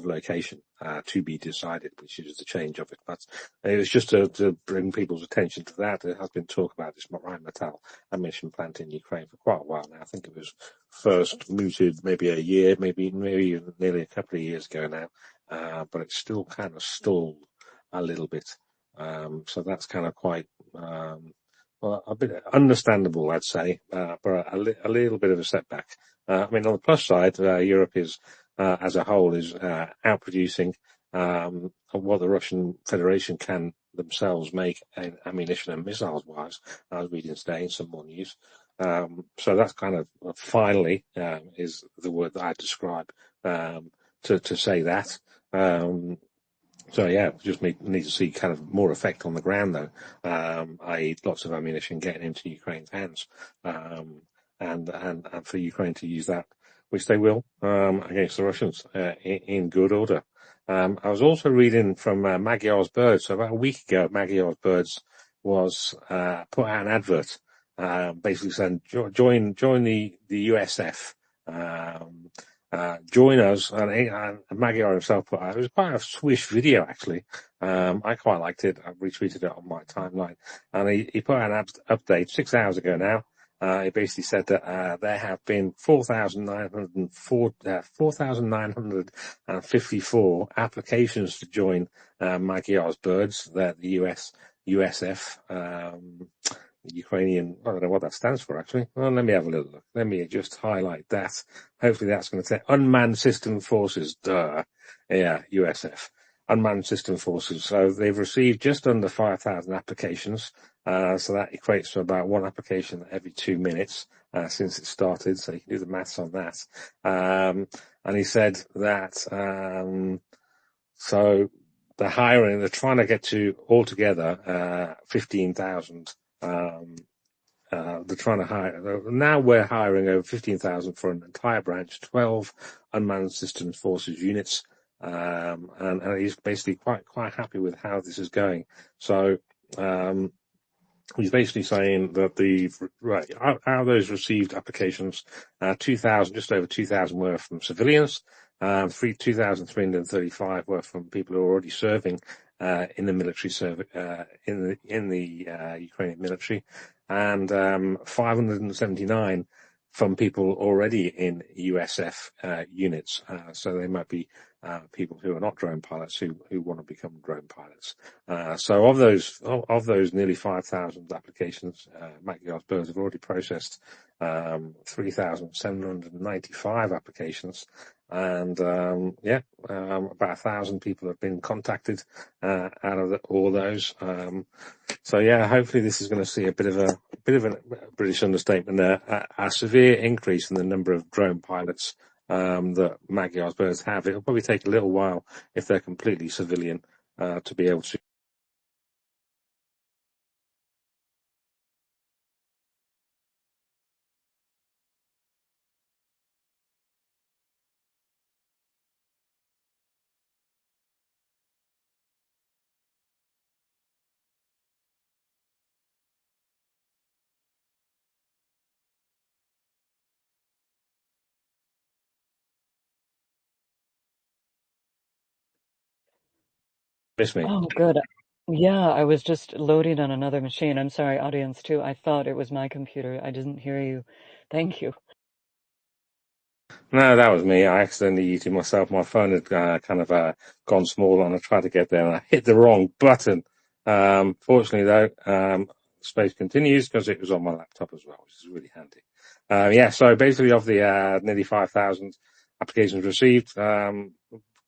location to be decided, which is the change of it. But it was just to bring people's attention to that. There has been talk about this Rheinmetall ammunition plant in Ukraine for quite a while now. I think it was first mooted maybe a year, maybe nearly a couple of years ago now, but it's still kind of stalled a little bit. So that's kind of quite well, a bit understandable, I'd say, but a little bit of a setback. I mean, on the plus side, Europe is, as a whole, is outproducing what the Russian Federation can themselves make in ammunition and missiles wise. I was reading today some more news. So that's kind of finally is the word that I describe to say that. So yeah, just need to see kind of more effect on the ground though, i.e. lots of ammunition getting into Ukraine's hands, and for Ukraine to use that, which they will, against the Russians, in good order. I was also reading from Magyar's Birds. So about a week ago, Magyar's Birds was put out an advert, basically saying join the USF. Join us, and Magyar himself put out. It was quite a swish video, actually. I quite liked it. I retweeted it on my timeline, and he put out an update 6 hours ago now. He basically said that there have been 4,954 applications to join Magyar's Birds, the USF. Ukrainian, I don't know what that stands for actually. Well, let me have a little look. Let me just highlight that. Hopefully that's going to say Unmanned System Forces. Duh. Yeah, USF. Unmanned System Forces. So they've received just under 5,000 applications. So that equates to about one application every 2 minutes, since it started. So you can do the maths on that. And he said that, so they're trying to get to altogether, 15,000. They're trying to hire, now we're hiring over 15,000 for an entire branch, 12 unmanned systems forces units. And he's basically quite happy with how this is going. So, he's basically saying that out of those received applications, 2,000, just over 2,000 were from civilians, 2,335 were from people who are already serving, in the military service, in the Ukrainian military, and 579 from people already in USF units. So they might be people who are not drone pilots who want to become drone pilots. So of those nearly 5,000 applications, Magyar's Birds have already processed 3,795 applications, and about 1,000 people have been contacted out of all those. So yeah, hopefully this is going to see a bit of a British understatement there, a severe increase in the number of drone pilots that Magyar's Birds have. It'll probably take a little while if they're completely civilian to be able to. Miss me? Oh, good. Yeah, I was just loading on another machine. I'm sorry, audience, too. I thought it was my computer. I didn't hear you. Thank you. No, that was me. I accidentally muted myself. My phone had gone small, and I tried to get there, and I hit the wrong button. Fortunately, though, space continues because it was on my laptop as well, which is really handy. So basically, of the nearly 5,000 applications received,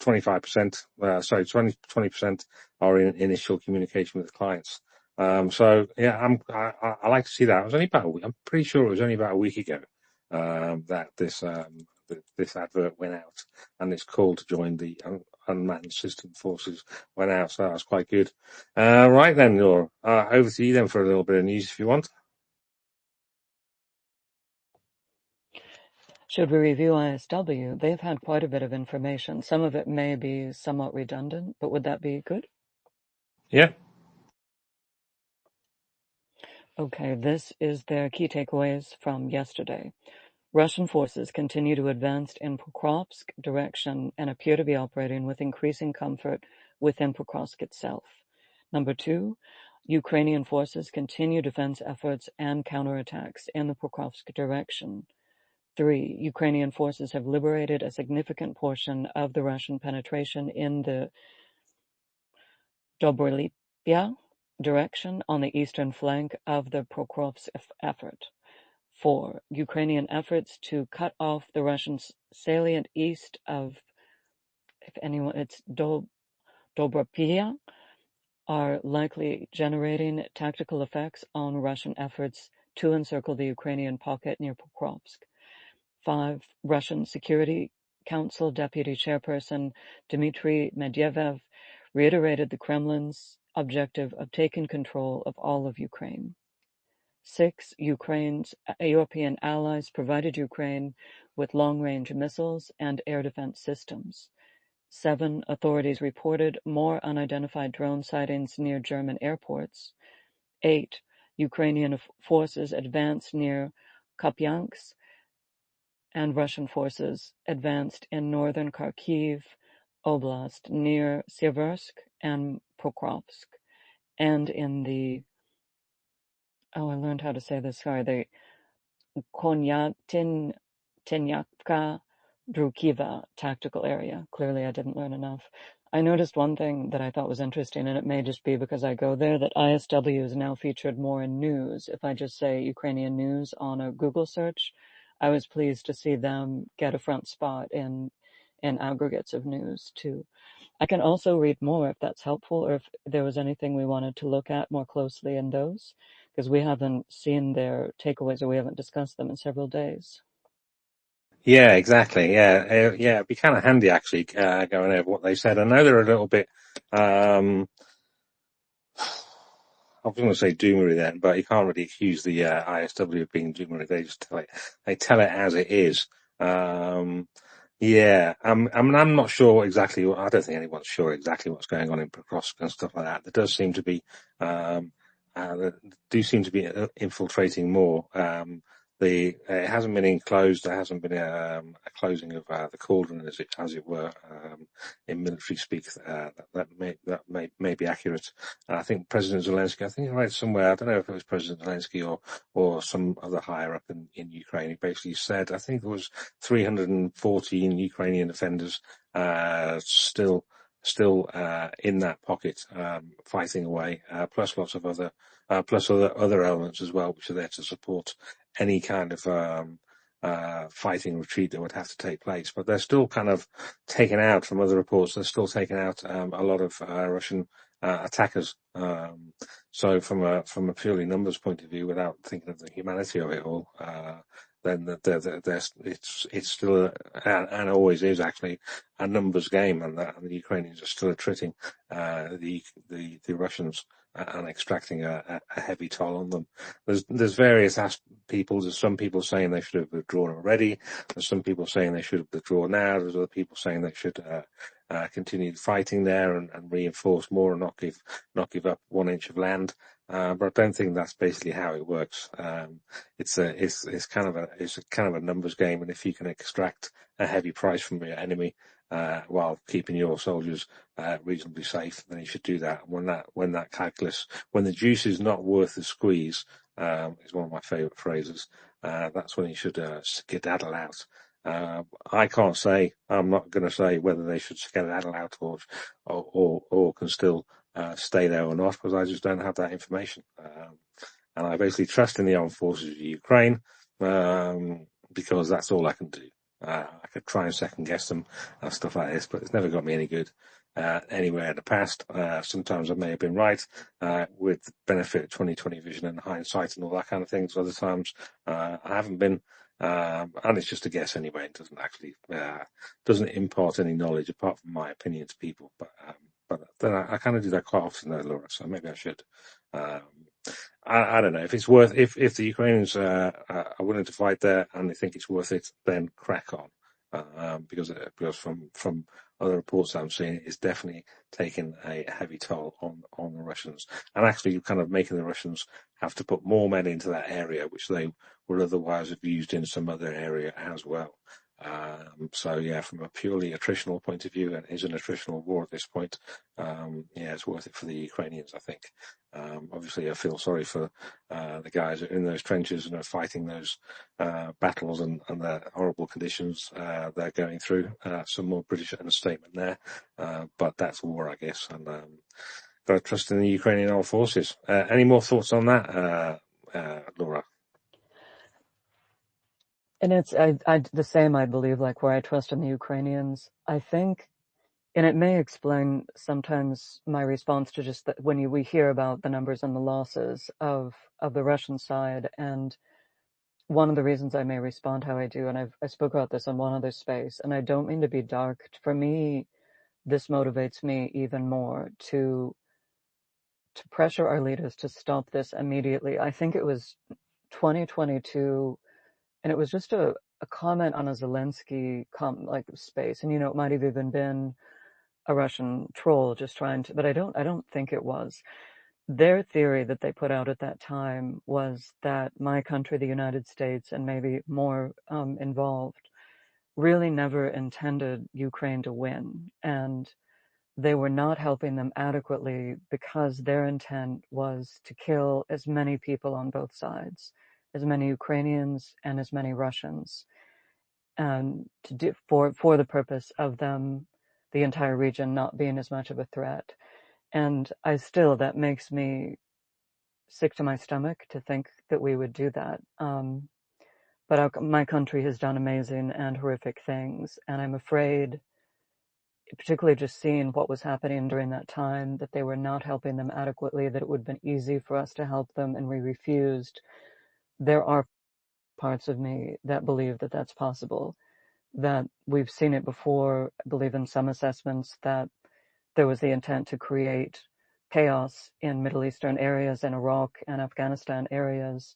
25%, 20% are in initial communication with the clients. I like to see that. It was only I'm pretty sure it was only about a week ago, that this advert went out, and this call to join the unmanned system forces went out. So that was quite good. Right then, Laura, over to you then for a little bit of news if you want. Should we review ISW? They've had quite a bit of information. Some of it may be somewhat redundant, but would that be good? Yeah. Okay, this is their key takeaways from yesterday. Russian forces continue to advance in Pokrovsk direction and appear to be operating with increasing comfort within Pokrovsk itself. Number 2, Ukrainian forces continue defense efforts and counterattacks in the Pokrovsk direction. 3, Ukrainian forces have liberated a significant portion of the Russian penetration in the Dobrolipia direction on the eastern flank of the Pokrovsk effort. 4, Ukrainian efforts to cut off the Russian salient east of, it's Dobropia, are likely generating tactical effects on Russian efforts to encircle the Ukrainian pocket near Pokrovsk. 5, Russian Security Council Deputy Chairperson Dmitry Medvedev reiterated the Kremlin's objective of taking control of all of Ukraine. 6. Ukraine's European allies provided Ukraine with long-range missiles and air defense systems. 7. Authorities reported more unidentified drone sightings near German airports. 8. Ukrainian forces advanced near Kupiansk, and Russian forces advanced in northern Kharkiv Oblast near Seversk and Pokrovsk, and in the, I learned how to say this, sorry, the Konyatin Tenyapka Drukiva tactical area. Clearly I didn't learn enough. I noticed one thing that I thought was interesting, and it may just be because I go there, that ISW is now featured more in news. If I just say Ukrainian news on a Google search, I was pleased to see them get a front spot in aggregates of news too. I can also read more if that's helpful, or if there was anything we wanted to look at more closely in those, because we haven't seen their takeaways, or we haven't discussed them in several days. Yeah, exactly. Yeah, yeah. It'd be kind of handy actually, going over what they said. I know they're a little bit, I was going to say doomery then, but you can't really accuse the ISW of being doomery. They just tell it as it is. Yeah, I mean, I'm not sure exactly. I don't think anyone's sure exactly what's going on in Pokrovsk and stuff like that. There does seem to be, they do seem to be infiltrating more. It hasn't been enclosed. There hasn't been a closing of the cauldron, as it were, in military speak. That may be accurate. I think President Zelensky, I think I read somewhere, I don't know if it was President Zelensky or some other higher up in Ukraine, he basically said, I think there was 314 Ukrainian defenders still in that pocket, fighting away, plus lots of other elements as well, which are there to support any kind of fighting retreat that would have to take place. But they're still kind of taking out, from other reports, they're still taking out a lot of Russian attackers. So from a purely numbers point of view, without thinking of the humanity of it all, then it's still and always is actually a numbers game, and the Ukrainians are still attriting the Russians and extracting a heavy toll on them. There's various people. There's some people saying they should have withdrawn already. There's some people saying they should have withdrawn now. There's other people saying they should continue fighting there and reinforce more and not give up 1 inch of land. But I don't think that's basically how it works. It's kind of a numbers game, and if you can extract a heavy price from your enemy while keeping your soldiers reasonably safe, then you should do that. When the juice is not worth the squeeze, is one of my favourite phrases. That's when you should skedaddle out. I can't say. I'm not going to say whether they should skedaddle out or can still stay there or not, because I just don't have that information. And I basically trust in the armed forces of Ukraine, because that's all I can do. I could try and second guess them and stuff like this, but it's never got me any good anywhere in the past. Sometimes I may have been right, with the benefit of 2020 vision and hindsight and all that kind of things. Other times I haven't been, and it's just a guess anyway. It doesn't actually doesn't impart any knowledge apart from my opinion to people. But then I kind of do that quite often, though, Laura. So maybe I should. I don't know if it's worth, if the Ukrainians are willing to fight there and they think it's worth it, then crack on. Because from other reports I'm seeing, it's definitely taking a heavy toll on the Russians, and actually kind of making the Russians have to put more men into that area, which they would otherwise have used in some other area as well. So yeah, from a purely attritional point of view, and is an attritional war at this point, yeah, it's worth it for the Ukrainians, I think. Obviously I feel sorry for the guys in those trenches and are fighting those battles and the horrible conditions they're going through. Some more British understatement there, but that's war, I guess, and got to trust in the Ukrainian armed forces. Any more thoughts on that, Laura? And it's the same, I believe, like where I trust in the Ukrainians. I think, and it may explain sometimes my response to just that when we hear about the numbers and the losses of the Russian side. And one of the reasons I may respond how I do, and I spoke about this on one other space, and I don't mean to be dark. For me, this motivates me even more to pressure our leaders to stop this immediately. I think it was 2022, and it was just a comment on a Zelensky space, and it might have even been a Russian troll just trying to, but I don't think it was. Their theory that they put out at that time was that my country, the United States, and maybe more involved, really never intended Ukraine to win, and they were not helping them adequately because their intent was to kill as many people on both sides, as many Ukrainians and as many Russians, and to do for the purpose of them, the entire region not being as much of a threat. And that makes me sick to my stomach to think that we would do that. But my country has done amazing and horrific things, and I'm afraid, particularly just seeing what was happening during that time, that they were not helping them adequately, that it would have been easy for us to help them, and we refused. There are parts of me that believe that that's possible, that we've seen it before. I believe in some assessments that there was the intent to create chaos in Middle Eastern areas and Iraq and Afghanistan areas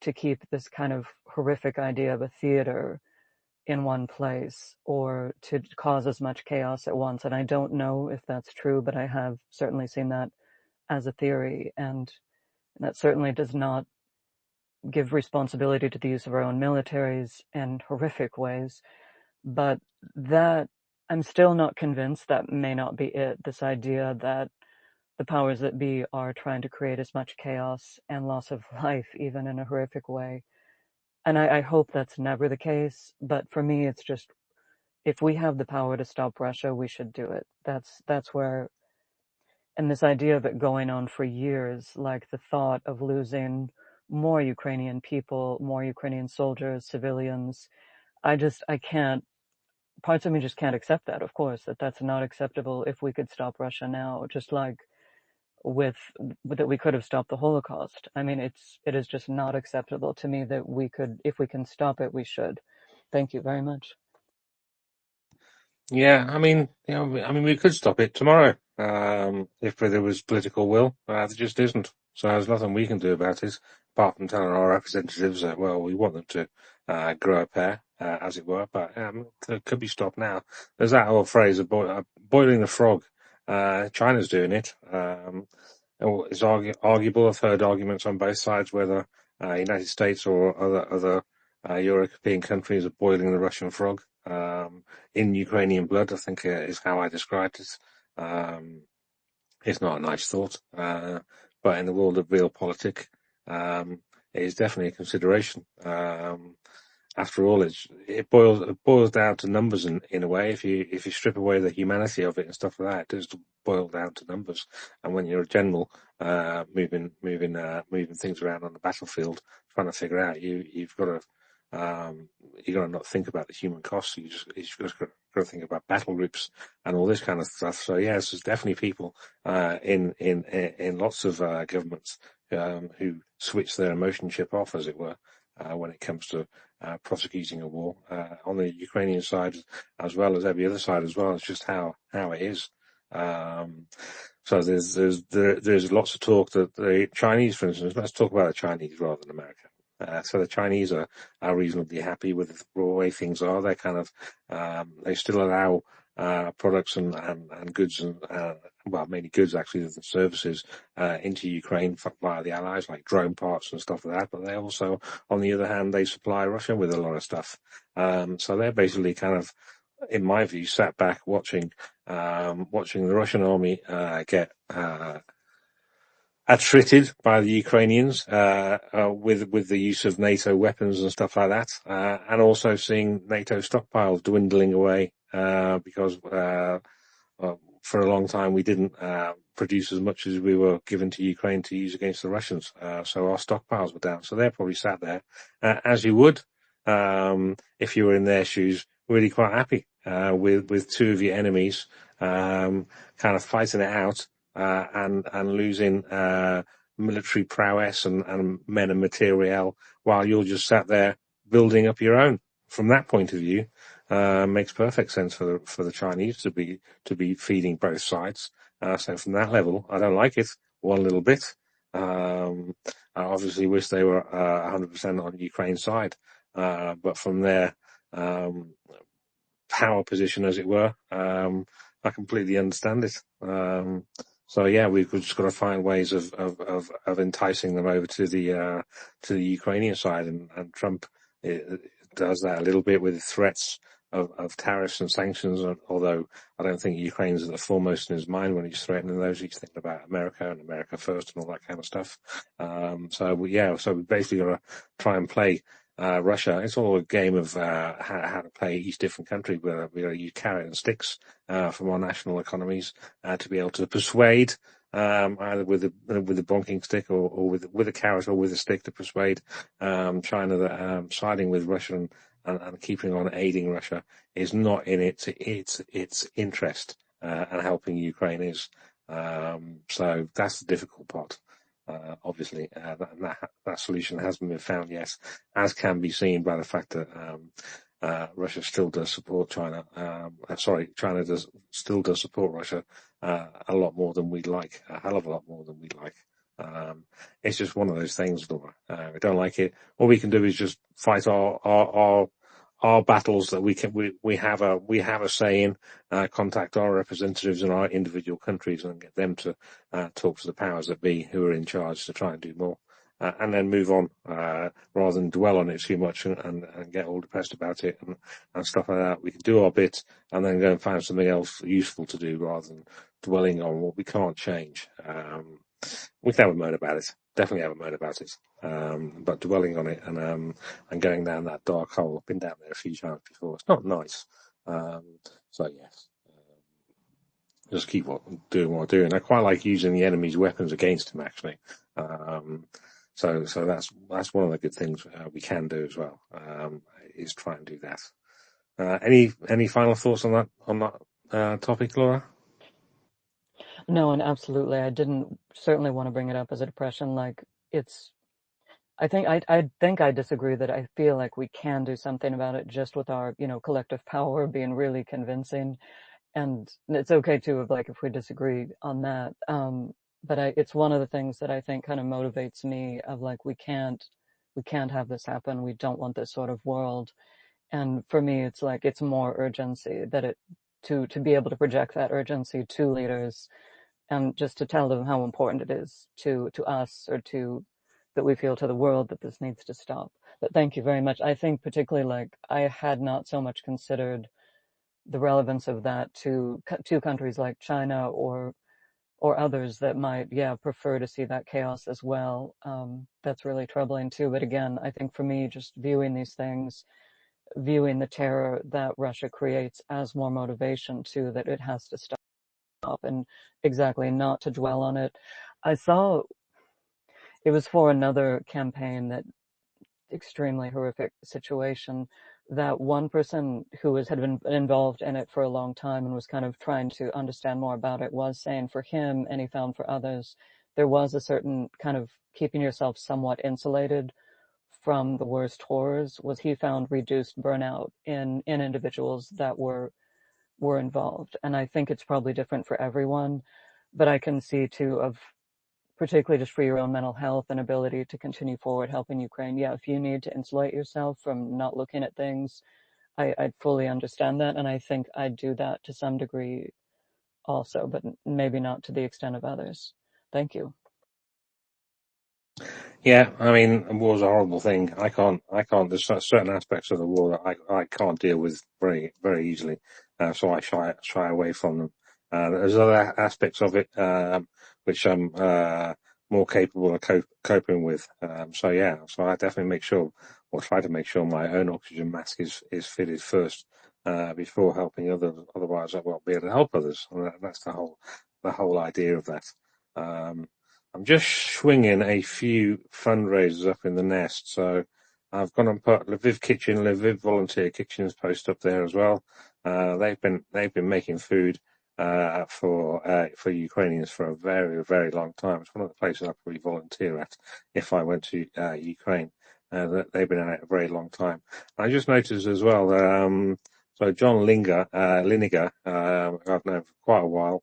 to keep this kind of horrific idea of a theater in one place, or to cause as much chaos at once. And I don't know if that's true, but I have certainly seen that as a theory, and that certainly does not give responsibility to the use of our own militaries in horrific ways. But that, I'm still not convinced that may not be it. This idea that the powers that be are trying to create as much chaos and loss of life, even in a horrific way. And I hope that's never the case. But for me, it's just, if we have the power to stop Russia, we should do it. That's where, and this idea of it going on for years, like the thought of losing more Ukrainian people, more Ukrainian soldiers, civilians, I can't, parts of me just can't accept that, of course, that's not acceptable. If we could stop Russia now, just like with that we could have stopped the Holocaust. I mean, it is just not acceptable to me that we could, if we can stop it, we should. Thank you very much. Yeah, we could stop it tomorrow, if there was political will. There just isn't. So there's nothing we can do about it, apart from telling our representatives that, well, we want them to grow a pair, as it were. But it could be stopped now. There's that old phrase of boiling the frog. China's doing it. It's arguable. I've heard arguments on both sides whether United States or other European countries are boiling the Russian frog. In Ukrainian blood, I think is how I described it. It's not a nice thought, but in the world of realpolitik, it is definitely a consideration. After all, it boils down to numbers in a way. If you strip away the humanity of it and stuff like that, it does boil down to numbers. And when you're a general, moving things around on the battlefield, trying to figure out, you've got to not think about the human costs. You just got to think about battle groups and all this kind of stuff. So yes, there's definitely people in lots of governments who switch their emotion chip off, as it were, when it comes to prosecuting a war on the Ukrainian side, as well as every other side as well. It's just how it is. So there's lots of talk that the Chinese, for instance, let's talk about the Chinese rather than America. So the Chinese are reasonably happy with the way things are. They kind of they still allow products and goods and mainly goods actually than services into Ukraine via the allies, like drone parts and stuff like that. But they also, on the other hand, they supply Russia with a lot of stuff. So they're basically kind of, in my view, sat back watching the Russian army get attrited by the Ukrainians with the use of NATO weapons and stuff like that, and also seeing NATO stockpiles dwindling away because for a long time we didn't produce as much as we were given to Ukraine to use against the Russians, so our stockpiles were down. So they're probably sat there, as you would if you were in their shoes, really quite happy with two of your enemies kind of fighting it out. And losing military prowess and men and materiel, while you're just sat there building up your own. From that point of view, makes perfect sense for the Chinese to be feeding both sides. So from that level, I don't like it one little bit. I obviously wish they were 100% on Ukraine's side, but from their power position, as it were, I completely understand it. So yeah, we've just got to find ways of enticing them over to the Ukrainian side, and Trump does that a little bit with threats of tariffs and sanctions. Although I don't think Ukraine's at the foremost in his mind when he's threatening those. He's thinking about America and America first and all that kind of stuff. So we basically got to try and play Russia. It's all a game of how to play each different country. We use carrot and sticks from our national economies to be able to persuade, either with the bonking stick or with a carrot or with a stick, to persuade China that siding with Russia and keeping on aiding Russia is not in its interest, and helping Ukraine is. So that's the difficult part. Obviously, that solution hasn't been found yet, as can be seen by the fact that Russia still does support China. China still does support Russia a lot more than we'd like, a hell of a lot more than we'd like. It's just one of those things, Laura. We don't like it. All we can do is just fight our battles that we have a say in, contact our representatives in our individual countries and get them to talk to the powers that be who are in charge to try and do more, and then move on, rather than dwell on it too much and get all depressed about it and stuff like that. We can do our bit and then go and find something else useful to do rather than dwelling on what we can't change. We can have a moan about it. Definitely have a moan about it. But dwelling on it and going down that dark hole. I've been down there a few times before. It's not nice. So yes, just keep doing what I'm doing. I quite like using the enemy's weapons against him, actually. So that's one of the good things we can do as well. Is try and do that. Any final thoughts on that topic, Laura? No, and absolutely. I didn't certainly want to bring it up as a depression. Like I think I disagree that I feel like we can do something about it just with our, collective power being really convincing. And it's okay too if we disagree on that. But it's one of the things that I think kind of motivates me of like, we can't have this happen. We don't want this sort of world. And for me, it's like, it's more urgency to be able to project that urgency to leaders and just to tell them how important it is to us or that we feel to the world that this needs to stop. But thank you very much. I think particularly I had not so much considered the relevance of that to countries like China or others that might, prefer to see that chaos as well. That's really troubling too. But again, I think for me, just viewing these things, viewing the terror that Russia creates as more motivation too, that it has to stop and exactly not to dwell on it. I saw it was for another campaign, that extremely horrific situation, that one person who had been involved in it for a long time and was kind of trying to understand more about it was saying for him, and he found for others, there was a certain kind of keeping yourself somewhat insulated from the worst horrors, was he found reduced burnout in individuals that were involved. And I think it's probably different for everyone, but I can see too, of particularly just for your own mental health and ability to continue forward helping Ukraine. Yeah, if you need to insulate yourself from not looking at things, I fully understand that. And I think I'd do that to some degree also, but maybe not to the extent of others. Thank you. Yeah, I mean, war's a horrible thing. There's certain aspects of the war that I can't deal with very, very easily. So I shy away from them. There's other aspects of it, which I'm, more capable of coping with. So yeah, so I definitely try to make sure my own oxygen mask is fitted first, before helping others. Otherwise I won't be able to help others. And that's the whole idea of that. I'm just swinging a few fundraisers up in the nest, so I've gone and put Lviv Volunteer Kitchens post up there as well. They've been making food for Ukrainians for a very, very long time. It's one of the places I'd probably volunteer at if I went to Ukraine. That they've been at it a very long time. I just noticed as well So John Liniger, I've known for quite a while,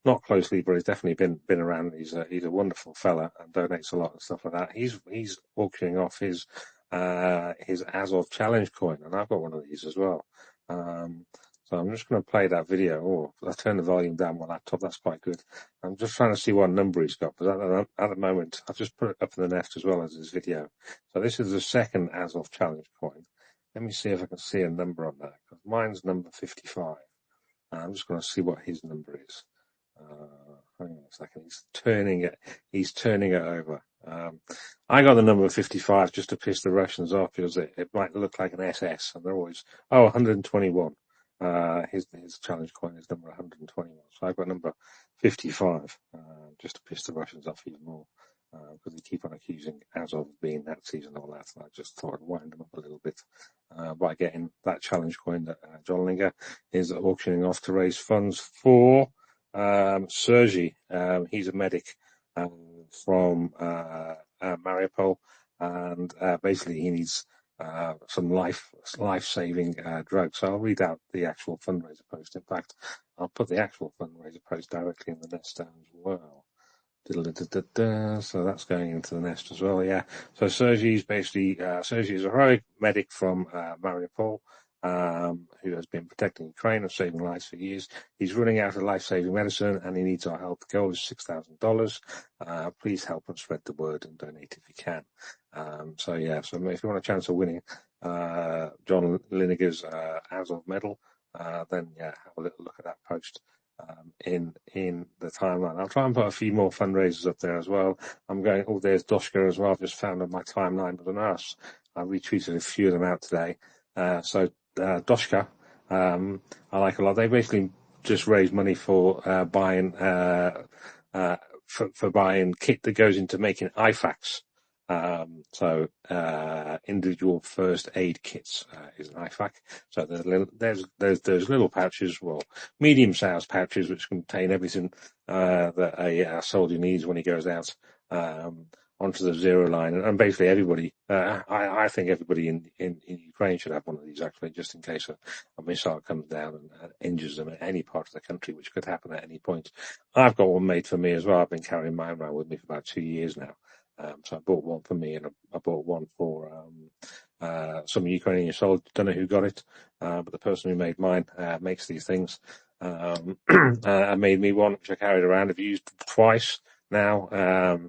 not closely, but he's definitely been around. He's a wonderful fella and donates a lot and stuff like that. He's auctioning off his as of challenge coin, and I've got one of these as well. So I'm just going to play that video. Oh, I turned the volume down on my laptop. That's quite good. I'm just trying to see what number he's got, because at the moment I've just put it up in the nest as well as his video. So this is the second as of challenge coin. Let me see if I can see a number on that, because mine's number 55. I'm just going to see what his number is. Hang on a second. He's turning it over. I got the number 55 just to piss the Russians off, because it might look like an SS, and they're always 121. His challenge coin is number 121. So I've got number 55, just to piss the Russians off even more. Because they keep on accusing Azov of being Nazis and all that, and I just thought I'd wind them up a little bit by getting that challenge coin that John Linger is auctioning off to raise funds for Sergey. He's a medic from Mariupol, and basically he needs some life-saving drugs. So I'll read out the actual fundraiser post. In fact, I'll put the actual fundraiser post directly in the nest down as well. So that's going into the nest as well, yeah. So Sergey's basically, Sergey is a heroic medic from Mariupol, who has been protecting Ukraine and saving lives for years. He's running out of life-saving medicine and he needs our help. The goal is $6,000. Please help and spread the word and donate if you can. So if you want a chance of winning John Lineker's Azov medal, then have a little look at that post in the timeline. I'll try and put a few more fundraisers up there as well. There's Doshka as well. I've just found on my timeline, but I retweeted a few of them out today. Doshka, I like a lot. They basically just raise money for buying for buying kit that goes into making IFAKs. Individual first aid kits is an IFAK. So there's little pouches, medium-sized pouches, which contain everything that a soldier needs when he goes out onto the zero line. And basically everybody, I think everybody in Ukraine should have one of these, actually, just in case a missile comes down and injures them in any part of the country, which could happen at any point. I've got one made for me as well. I've been carrying mine around with me for about 2 years now. So I bought one for me, and I bought one for some Ukrainian soldier. Don't know who got it, but the person who made mine makes these things. I made me one, which I carried around. I've used twice now.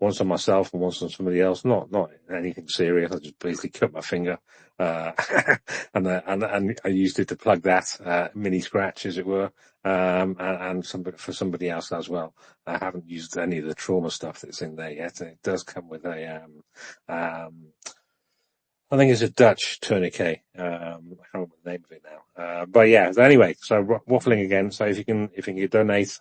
Once on myself and once on somebody else. Not anything serious. I just basically cut my finger, and I used it to plug that mini scratch, as it were, and for somebody else as well. I haven't used any of the trauma stuff that's in there yet. It does come with a I think it's a Dutch tourniquet. I can't remember the name of it now. But yeah, anyway, so waffling again. So if you can donate,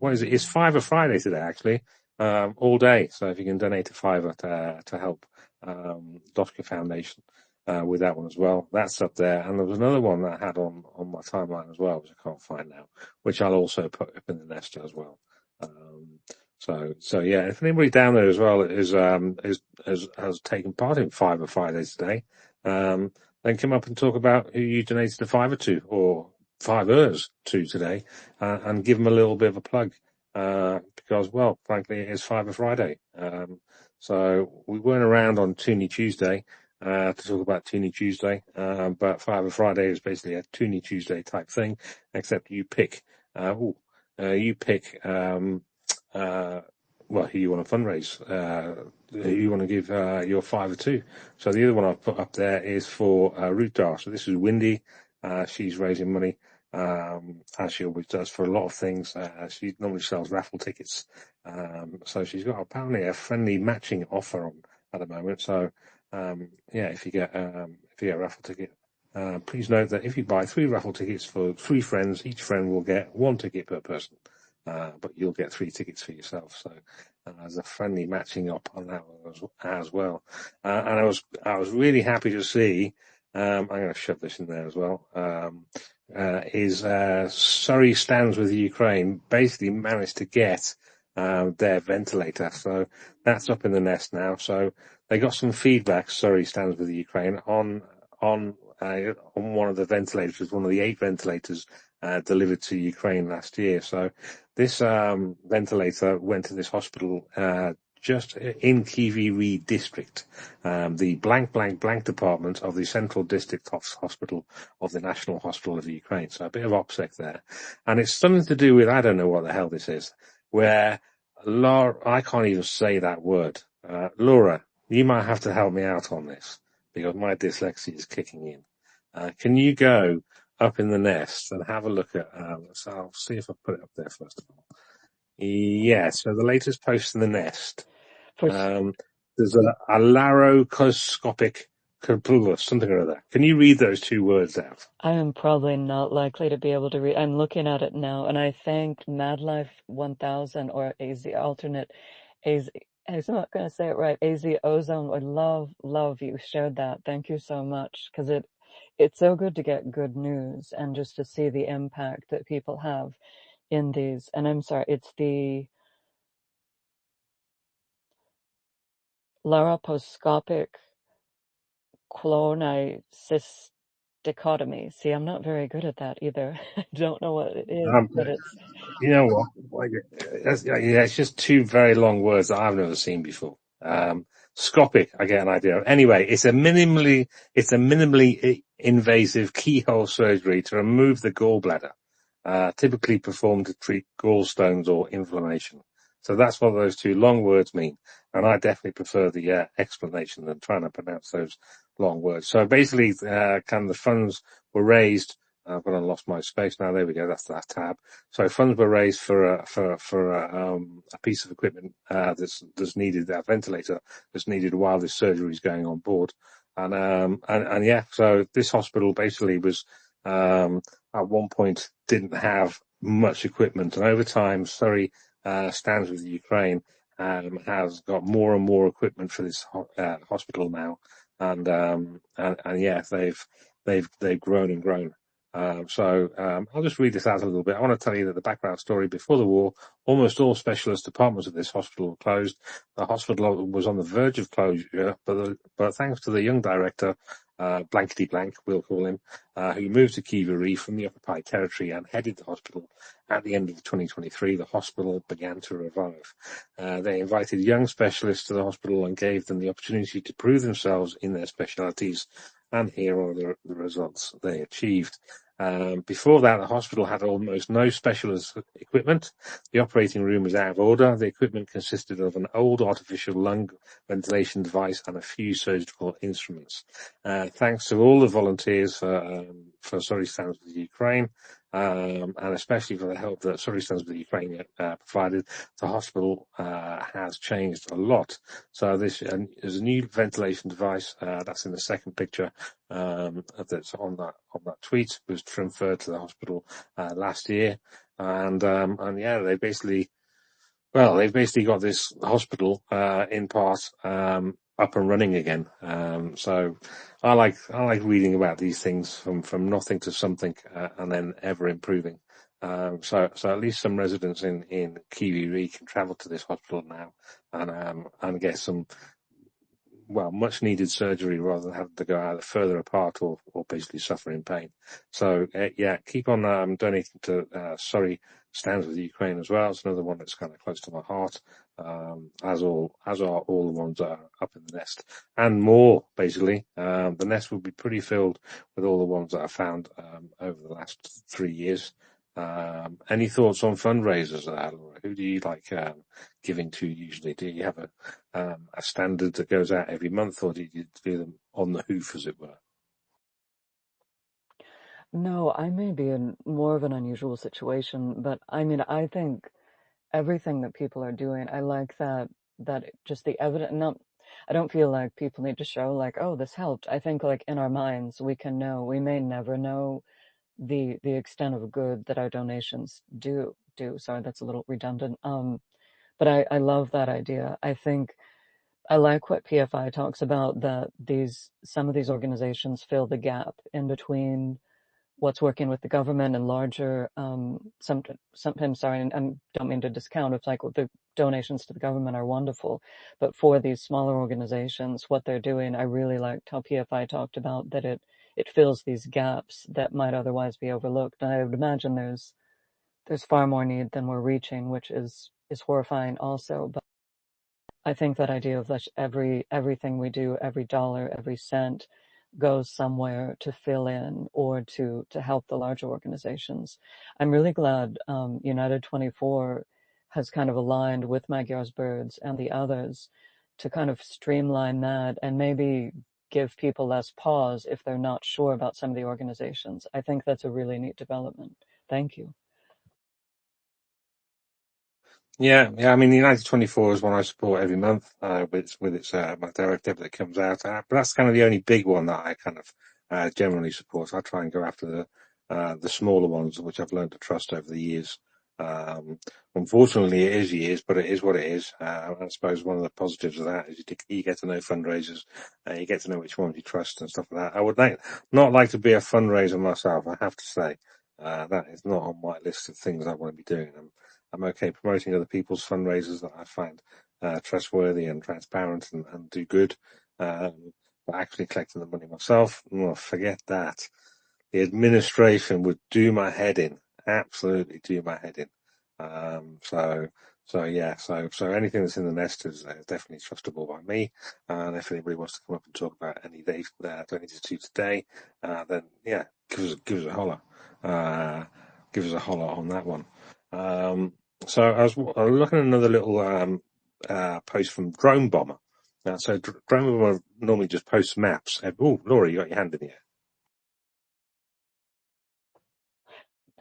what is it? It's Fiver Friday today, actually, all day. So if you can donate a fiver to help, Doshka Foundation, with that one as well, that's up there. And there was another one that I had on my timeline as well, which I can't find now, which I'll also put up in the nest as well. So yeah, if anybody down there as well has taken part in Fiver Fridays today, then come up and talk about who you donated a fiver to or fivers to today, and give them a little bit of a plug, because, well, frankly, it is Fiver Friday. So we weren't around on Toonie Tuesday to talk about Toonie Tuesday, but Fiver Friday is basically a Toonie Tuesday type thing, except you pick who you want to fundraise, who you want to give your fiver to. So the other one I've put up there is for Ruth Dar. So this is Windy. She's raising money, as she always does, for a lot of things. She normally sells raffle tickets. So she's got apparently a friendly matching offer on at the moment. So if you get a raffle ticket, please note that if you buy 3 raffle tickets for 3 friends, each friend will get 1 ticket per person. But you'll get 3 tickets for yourself. So there's a friendly matching up on that one as well. And I was really happy to see. I'm going to shove this in there as well. Surrey Stands with Ukraine basically managed to get their ventilator. So that's up in the nest now. So they got some feedback, Surrey Stands with Ukraine, on on one of the ventilators, one of the 8 ventilators delivered to Ukraine last year. So this ventilator went to this hospital just in Kiviri district, the blank, blank, blank department of the Central District Hospital of the National Hospital of Ukraine. So a bit of OPSEC there. And it's something to do with, I don't know what the hell this is, where Laura, I can't even say that word. Laura, you might have to help me out on this because my dyslexia is kicking in. Can you go up in the nest and have a look at, so I'll see if I put it up there first of all. Yeah, so the latest post in the nest. There's a larocoscopic something or other. Can you read those 2 words out? I am probably not likely to be able to read. I'm looking at it now, and I thank MadLife 1000 or AZ alternate AZ. I'm not going to say it right. AZ Ozone. I love you shared that. Thank you so much, because it's so good to get good news and just to see the impact that people have in these. And I'm sorry, it's the laparoscopic clonite dichotomy. See, I'm not very good at that either. I don't know what it is, but it's... You know what? It's just 2 very long words that I've never seen before. Scopic, I get an idea. Anyway, it's a minimally invasive keyhole surgery to remove the gallbladder, typically performed to treat gallstones or inflammation. So that's what those 2 long words mean. And I definitely prefer the explanation than trying to pronounce those long words. So basically, the funds were raised. I've gone and lost my space now. There we go. That's that tab. So funds were raised for a piece of equipment that's needed, that ventilator that's needed while this surgery is going on board. And yeah, so this hospital basically was at one point didn't have much equipment, and over time, Surrey stands with Ukraine has got more and more equipment for this hospital now, and yeah, they've grown and grown. I'll just read this out a little bit. I want to tell you that the background story: before the war, almost all specialist departments of this hospital were closed. The hospital was on the verge of closure, but thanks to the young director, blankety blank, we'll call him, who moved to Kiviri from the occupied territory and headed the hospital. At the end of 2023, the hospital began to revive. They invited young specialists to the hospital and gave them the opportunity to prove themselves in their specialities, and here are the results they achieved. Before that, the hospital had almost no specialist equipment. The operating room was out of order. The equipment consisted of an old artificial lung ventilation device and a few surgical instruments. Thanks to all the volunteers for Surrey Stands with Ukraine, and especially for the help that Surrey Stands with Ukraine provided, the hospital has changed a lot. So there's a new ventilation device that's in the second picture that's on that tweet, was transferred to the hospital last year, and yeah, they've basically got this hospital in part up and running again. So I like reading about these things from nothing to something, and then ever improving. So at least some residents in Kiviri can travel to this hospital now and get some much needed surgery rather than having to go either further apart or basically suffer in pain. So yeah, keep on donating to Surrey Stands with Ukraine as well. It's another one that's kind of close to my heart, as are all the ones that are up in the nest and more. Basically, the nest will be pretty filled with all the ones that I found over the last 3 years. Any thoughts on fundraisers, Laura? Who do you like giving to usually? Do you have a standard that goes out every month, or do you do them on the hoof, as it were? No, I may be in more of an unusual situation, but I mean, I think everything that people are doing, I like that just the evidence. Not, I don't feel like people need to show like, oh, this helped. I think like in our minds we can know. We may never know the extent of good that our donations do. Sorry, that's a little redundant. But I love that idea. I think I like what PFI talks about, that some of these organizations fill the gap in between what's working with the government and larger, sometimes, sorry, and I don't mean to discount, it's like the donations to the government are wonderful, but for these smaller organizations, what they're doing, I really liked how PFI talked about that it fills these gaps that might otherwise be overlooked. And I would imagine there's far more need than we're reaching, which is horrifying also. But I think that idea of like everything we do, every dollar, every cent goes somewhere to fill in or to help the larger organizations. I'm really glad United 24 has kind of aligned with Magyar's Birds and the others to kind of streamline that and maybe give people less pause if they're not sure about some of the organizations. I think that's a really neat development. Thank you. Yeah, yeah. I mean, the United 24 is one I support every month, with its my direct debit that comes out. But that's kind of the only big one that I kind of generally support. I try and go after the smaller ones, which I've learned to trust over the years. Um, Unfortunately, it is years, but it is what it is. I suppose one of the positives of that is you get to know fundraisers, you get to know which ones you trust and stuff like that. I would not like to be a fundraiser myself, I have to say. That is not on my list of things I want to be doing. I'm okay promoting other people's fundraisers that I find trustworthy and transparent and do good. But actually collecting the money myself, well, forget that. The administration would do my head in, absolutely do my head in. So yeah, so anything that's in the nest is definitely trustable by me. And if anybody wants to come up and talk about any day donated to today, then yeah, give us a holler. Give us a holler on that one. Um, so I was looking at another little post from Drone Bomber. So Drone Bomber normally just posts maps. Oh, Laura, you got your hand in the air.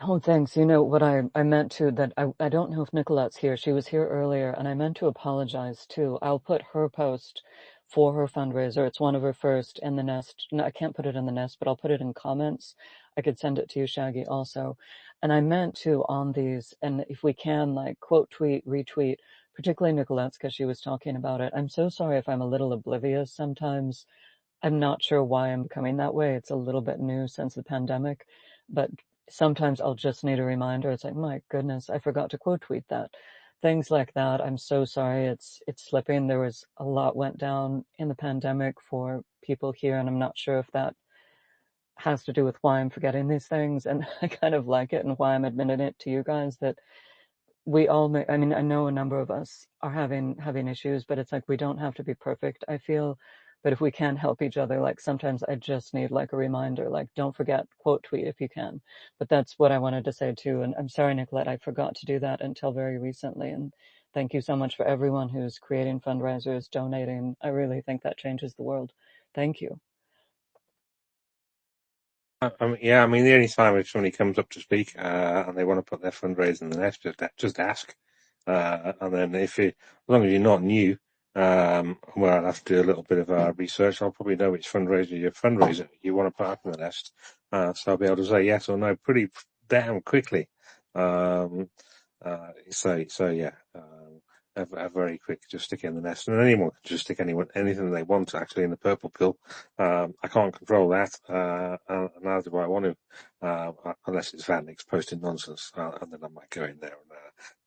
Oh, thanks. You know what I meant to that I don't know if Nicolette's here. She was here earlier and I meant to apologize too. I'll put her post for her fundraiser. It's one of her first in the nest. No, I can't put it in the nest, but I'll put it in comments. I could send it to you, Shaggy, also. And I meant to on these, and if we can, like quote tweet, retweet, particularly Nicolette's because she was talking about it. I'm so sorry if I'm a little oblivious sometimes. I'm not sure why I'm becoming that way. It's a little bit new since the pandemic, but sometimes I'll just need a reminder. It's like, my goodness, I forgot to quote tweet that. Things like that. I'm so sorry. It's slipping. There was a lot went down in the pandemic for people here, and I'm not sure if that has to do with why I'm forgetting these things. And I kind of like it and why I'm admitting it to you guys that we all may, I mean, I know a number of us are having issues, but it's like we don't have to be perfect, I feel. But if we can help each other, like sometimes I just need like a reminder, like don't forget, quote tweet if you can. But that's what I wanted to say too. And I'm sorry, Nicolette, I forgot to do that until very recently. And thank you so much for everyone who's creating fundraisers, donating. I really think that changes the world. Thank you. Yeah, I mean, the only time if somebody comes up to speak and they want to put their fundraising in the nest, just ask. And then as long as you're not new, well, I'll have to do a little bit of research. I'll probably know which fundraiser you want to put up in the nest. So I'll be able to say yes or no pretty damn quickly. Um, so yeah. A very quick, just stick it in the nest, and anyone can just stick anything they want actually in the purple pill. I can't control that, and neither do I want to, unless it's Vanix posting nonsense, and then I might go in there and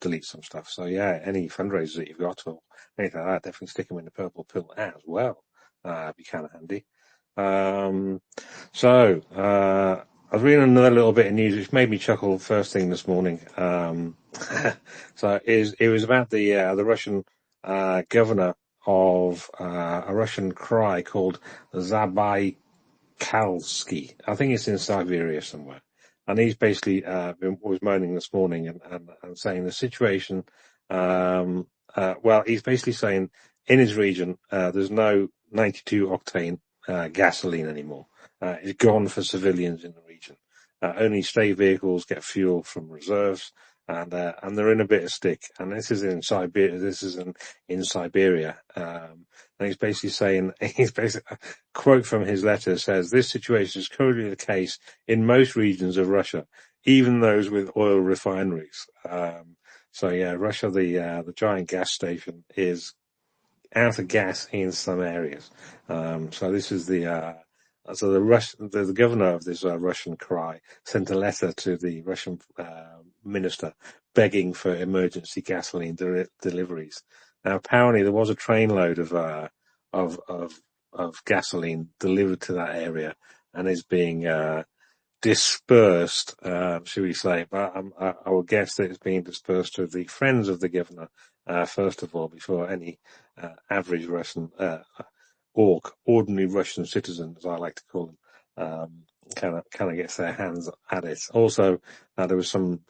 delete some stuff. So yeah, any fundraisers that you've got or anything like that, definitely stick them in the purple pill as well. Be kind of handy. Um, I was reading another little bit of news which made me chuckle first thing this morning. It was about the Russian governor of a Russian krai called Zabaykalsky. I think it's in Siberia somewhere. And he's basically was moaning this morning and saying the situation. Well, he's basically saying in his region there's no 92 octane gasoline anymore. It's gone for civilians in the region. Only state vehicles get fuel from reserves, and they're in a bit of stick. And this is in Siberia. In Siberia. And he's basically saying, a quote from his letter says, "This situation is currently the case in most regions of Russia, even those with oil refineries." So yeah, Russia, the giant gas station, is out of gas in some areas. So this is So the governor of this Russian Krai sent a letter to the Russian minister begging for emergency gasoline deliveries. Now, apparently, there was a trainload of of gasoline delivered to that area and is being dispersed, should we say? But I would guess that it's being dispersed to the friends of the governor, first of all, before any average Russian ordinary Russian citizen, as I like to call them, kind of gets their hands at it. Also, there was some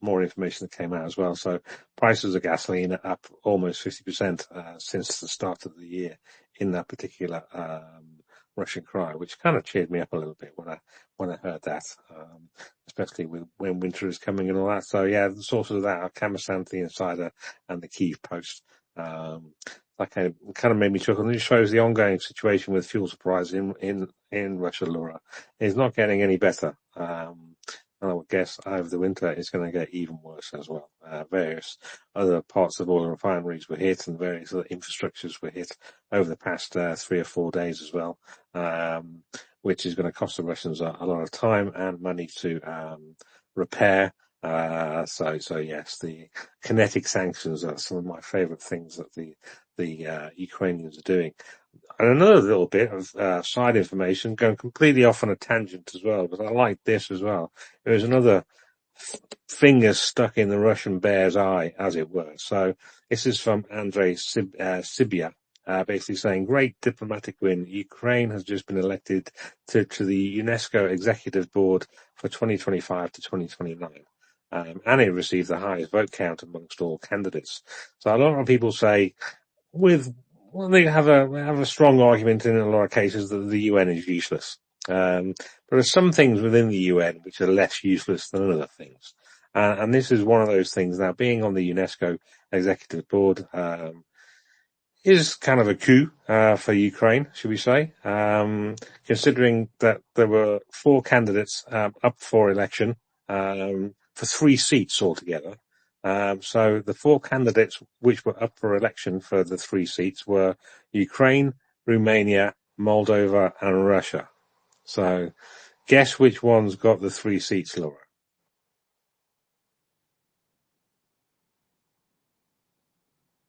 more information that came out as well. So prices of gasoline are up almost 50% since the start of the year in that particular Russian cry, which kind of cheered me up a little bit when I heard that, especially when winter is coming and all that. So yeah, the sources of that are Kamasan, the Insider, and the Kyiv Post. Like it kind of made me chuckle. And it shows the ongoing situation with fuel supplies in Russia, Laura, is not getting any better. And I would guess over the winter it's going to get even worse as well. Various other parts of oil refineries were hit, and various other infrastructures were hit over the past 3 or 4 days as well, which is going to cost the Russians a lot of time and money to repair. So yes, the kinetic sanctions are some of my favourite things that the Ukrainians are doing. And another little bit of side information, going completely off on a tangent as well, but I like this as well. There was another finger stuck in the Russian bear's eye, as it were. So this is from Andrei Sibia, basically saying, great diplomatic win. Ukraine has just been elected to the UNESCO Executive Board for 2025 to 2029. And it received the highest vote count amongst all candidates. So a lot of people say, they have a strong argument in a lot of cases that the UN is useless. There are some things within the UN which are less useless than other things. And this is one of those things. Now, being on the UNESCO Executive Board is kind of a coup for Ukraine, should we say, considering that there were 4 candidates up for election for 3 seats altogether. So the 4 candidates which were up for election for the 3 seats were Ukraine, Romania, Moldova, and Russia. So guess which ones got the 3 seats, Laura?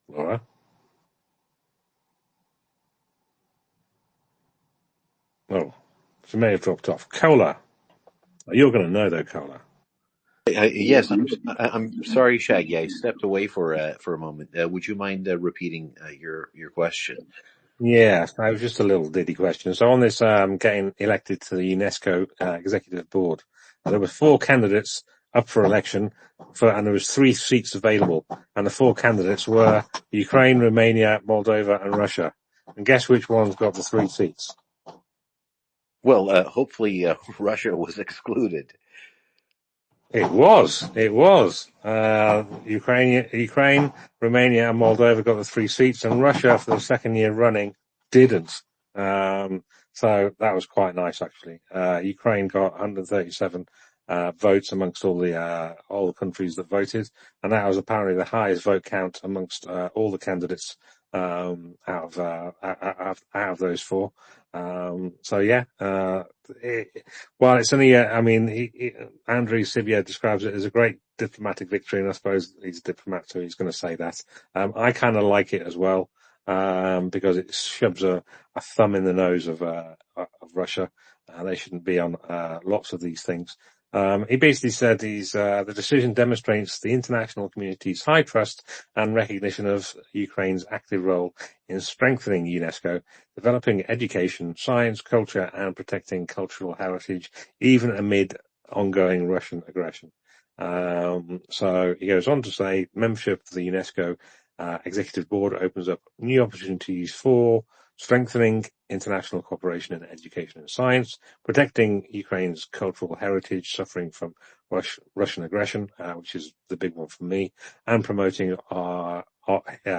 Laura? Oh, she may have dropped off. Kola. You're going to know though, Kola. Yes, I'm sorry, Shaggy. I stepped away for a moment. Would you mind repeating your question? Yeah, it was just a little ditty question. So on this getting elected to the UNESCO Executive Board, there were 4 candidates up for election, and there was 3 seats available, and the 4 candidates were Ukraine, Romania, Moldova, and Russia. And guess which ones got the 3 seats? Well, hopefully Russia was excluded. It was. Ukraine, Romania, and Moldova got the 3 seats, and Russia, for the second year running, didn't. So that was quite nice, actually. Ukraine got 137 votes amongst all the countries that voted, and that was apparently the highest vote count amongst all the candidates out of those 4. So yeah, well, it's only, Andriy Sibia describes it as a great diplomatic victory, and I suppose he's a diplomat, so he's going to say that. I kind of like it as well, because it shoves a thumb in the nose of Russia. They shouldn't be on lots of these things. He basically said the decision demonstrates the international community's high trust and recognition of Ukraine's active role in strengthening UNESCO, developing education, science, culture, and protecting cultural heritage, even amid ongoing Russian aggression. So he goes on to say membership of the UNESCO Executive Board opens up new opportunities for strengthening international cooperation in education and science, protecting Ukraine's cultural heritage suffering from Russian aggression, which is the big one for me, and promoting our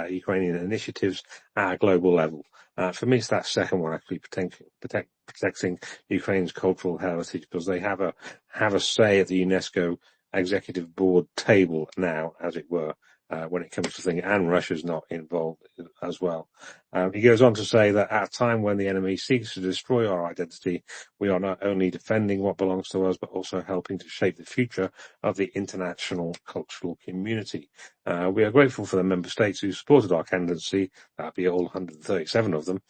Ukrainian initiatives at a global level. For me, it's that second one, actually, protecting Ukraine's cultural heritage, because they have a say at the UNESCO Executive Board table now, as it were. When it comes to things, and Russia's not involved as well. He goes on to say that at a time when the enemy seeks to destroy our identity, we are not only defending what belongs to us, but also helping to shape the future of the international cultural community. We are grateful for the member states who supported our candidacy, that'll be all 137 of them,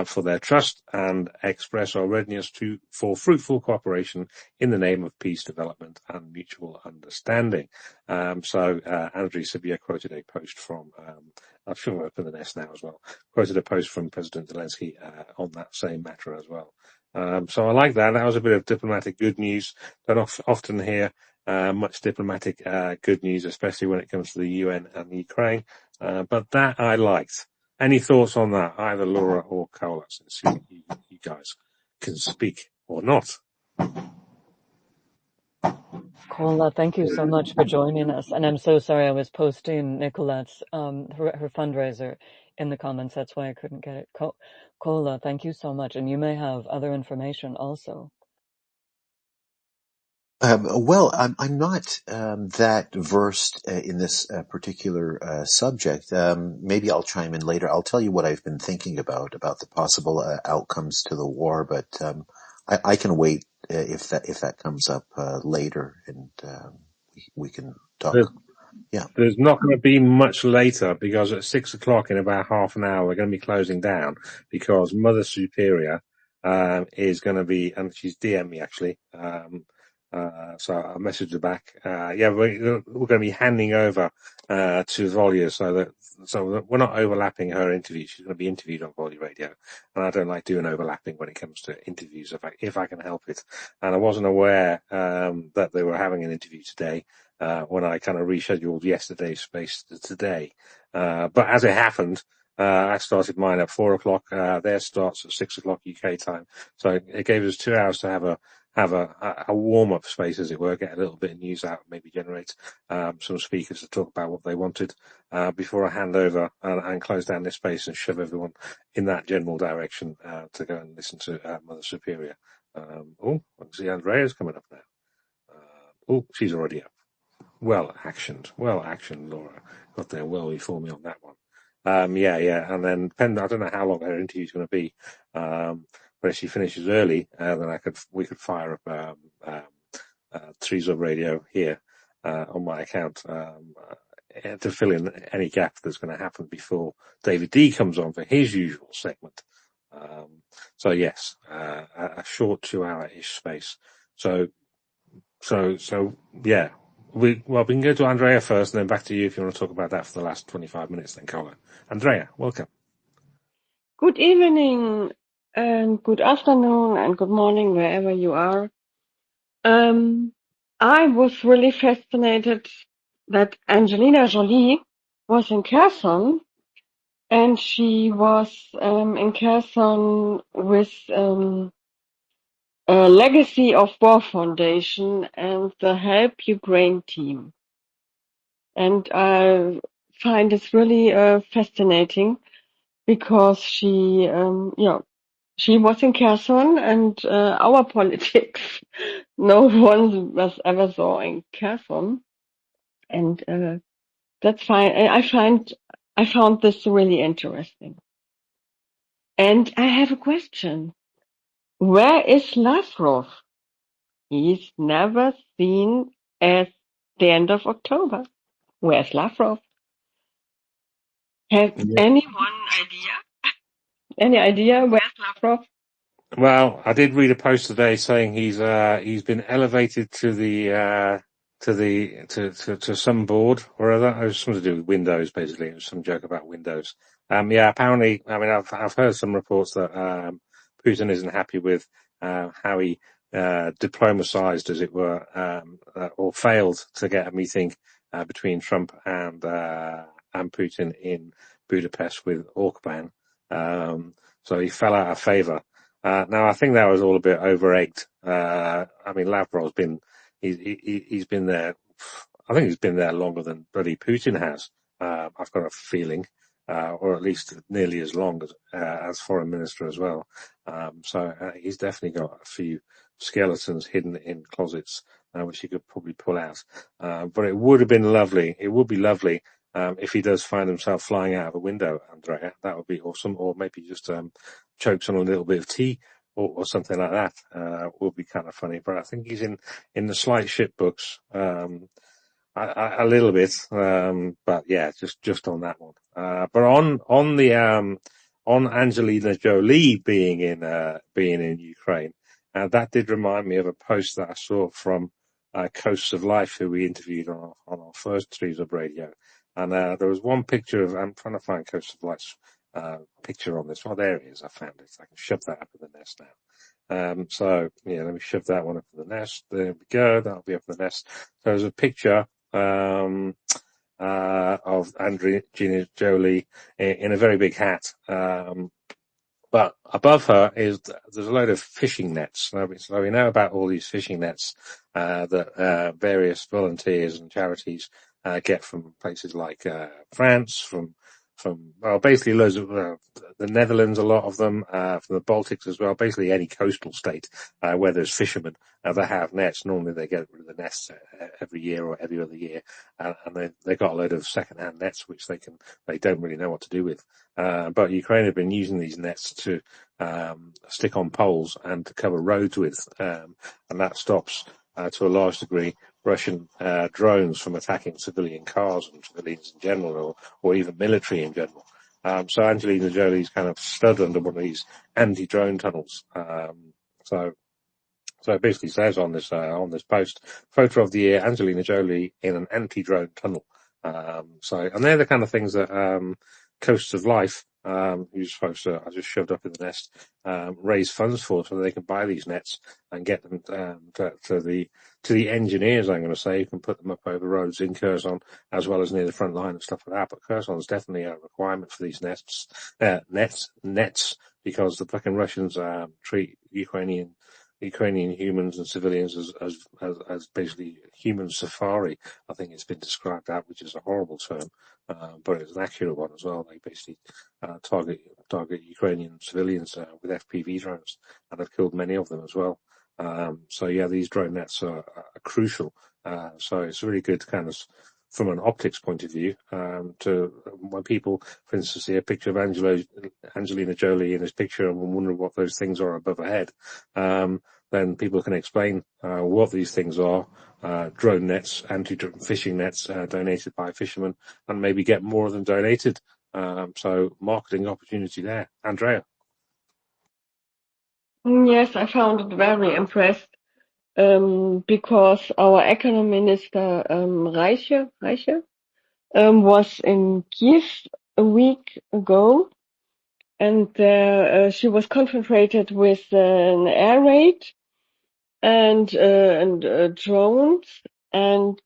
for their trust, and express our readiness for fruitful cooperation in the name of peace, development, and mutual understanding. So Andriy Sybiha quoted a post from, I'll show up in the nest now as well, quoted a post from President Zelensky on that same matter as well. So I like that. That was a bit of diplomatic good news. Don't often hear much diplomatic good news, especially when it comes to the UN and Ukraine. But that I liked. Any thoughts on that, either Laura or Carla, since you guys can speak or not? Kola, thank you so much for joining us. And I'm so sorry I was posting Nicolette's, her fundraiser in the comments. That's why I couldn't get it. Kola, thank you so much. And you may have other information also. Well, I'm not that versed in this particular subject. Maybe I'll chime in later. I'll tell you what I've been thinking about the possible outcomes to the war, but I can wait if that comes up later, and we can talk. Yeah. There's not going to be much later, because at 6 o'clock in about half an hour, we're going to be closing down, because Mother Superior is going to be, and she's DM'd me actually, so I messaged her back. We're going to be handing over to Volya, so that we're not overlapping her interview. She's going to be interviewed on Volya Radio, and I don't like doing overlapping when it comes to interviews if I can help it. And I wasn't aware that they were having an interview today. When I kind of rescheduled yesterday's space to today. But as it happened, I started mine at 4 o'clock. Theirs starts at 6 o'clock UK time. So it gave us 2 hours to have a warm up space, as it were, get a little bit of news out, maybe generate some speakers to talk about what they wanted before I hand over and close down this space and shove everyone in that general direction to go and listen to Mother Superior. I can see Andrea's coming up now. She's already up. Well actioned, Laura. Got there well before me on that one. And then I don't know how long her interview's going to be. But if she finishes early, then we could fire up Tryzub Radio here on my account to fill in any gap that's going to happen before David D comes on for his usual segment. So yes, a short 2 hour-ish space. So yeah. We can go to Andrea first and then back to you if you want to talk about that for the last 25 minutes then, Carla. Andrea, welcome. Good evening and good afternoon and good morning wherever you are. I was really fascinated that Angelina Jolie was in Kherson, and she was in Kherson with a Legacy of War Foundation and the Help Ukraine team. And I find this really fascinating because she was in Kherson, and our politics, no one was ever saw in Kherson, and that's fine. I found this really interesting. And I have a question. Where is Lavrov? He's never seen at the end of October. Where's Lavrov? Has anyone any idea where's Lavrov? Well, I did read a post today saying he's been elevated to some board or other. It was something to do with Windows, basically. It was some joke about Windows. Apparently, I mean, I've heard some reports that Putin isn't happy with how he diplomatized, as it were, or failed to get a meeting between Trump and Putin in Budapest with Orban. So he fell out of favor. Now I think that was all a bit over-egged. I mean, Lavrov's he's been there. I think he's been there longer than bloody Putin has. I've got a feeling, or at least nearly as long as foreign minister as well. So he's definitely got a few skeletons hidden in closets, which he could probably pull out. But it would have been lovely. It would be lovely if he does find himself flying out of a window, Andrea, that would be awesome. Or maybe just chokes on a little bit of tea or something like that. Would be kind of funny. But I think he's in the slight shit books. A little bit, but yeah, just on that one. But on Angelina Jolie being in Ukraine, that did remind me of a post that I saw from Coasts of Life, who we interviewed on our first Tryzub radio, and there was one picture of. I'm trying to find Coasts of Life's picture on this. Oh, there it is. I found it. I can shove that up in the nest now. So yeah, let me shove that one up in the nest. There we go. That'll be up in the nest. So there's a picture of Angelina Jolie in a very big hat. But above her there's a load of fishing nets. So we know about all these fishing nets that various volunteers and charities get from places like France, from basically loads of the Netherlands, a lot of them from the Baltics as well. Basically any coastal state where there's fishermen that have nets. Normally they get rid of the nets every year or every other year, and they got a load of second-hand nets which they don't really know what to do with. But Ukraine have been using these nets to stick on poles and to cover roads with, and that stops to a large degree Russian drones from attacking civilian cars and civilians in general, or even military in general. So Angelina Jolie's kind of stood under one of these anti-drone tunnels. So it basically says on this post, photo of the year, Angelina Jolie in an anti-drone tunnel. And they're the kind of things that Coasts of Life, who's supposed to, I just shoved up in the nest, raise funds for, so they can buy these nets and get them to the engineers, I'm going to say, who can put them up over roads in Kherson as well as near the front line and stuff like that. But Kherson's definitely a requirement for these nets, because the fucking Russians treat Ukrainian humans and civilians as basically human safari. I think it's been described that, which is a horrible term, but it's an accurate one as well. They basically target Ukrainian civilians with FPV drones, and have killed many of them as well. So yeah, these drone nets are crucial. So it's really good kind of from an optics point of view, to when people, for instance, see a picture of Angelina Jolie in this picture and wonder what those things are above her head, then people can explain what these things are, drone nets, anti-fishing nets donated by fishermen, and maybe get more of them donated. So marketing opportunity there. Andrea? Yes, I found it very impressed because our economy minister Reiche was in Kiev a week ago, and she was confronted with an air raid and drones, and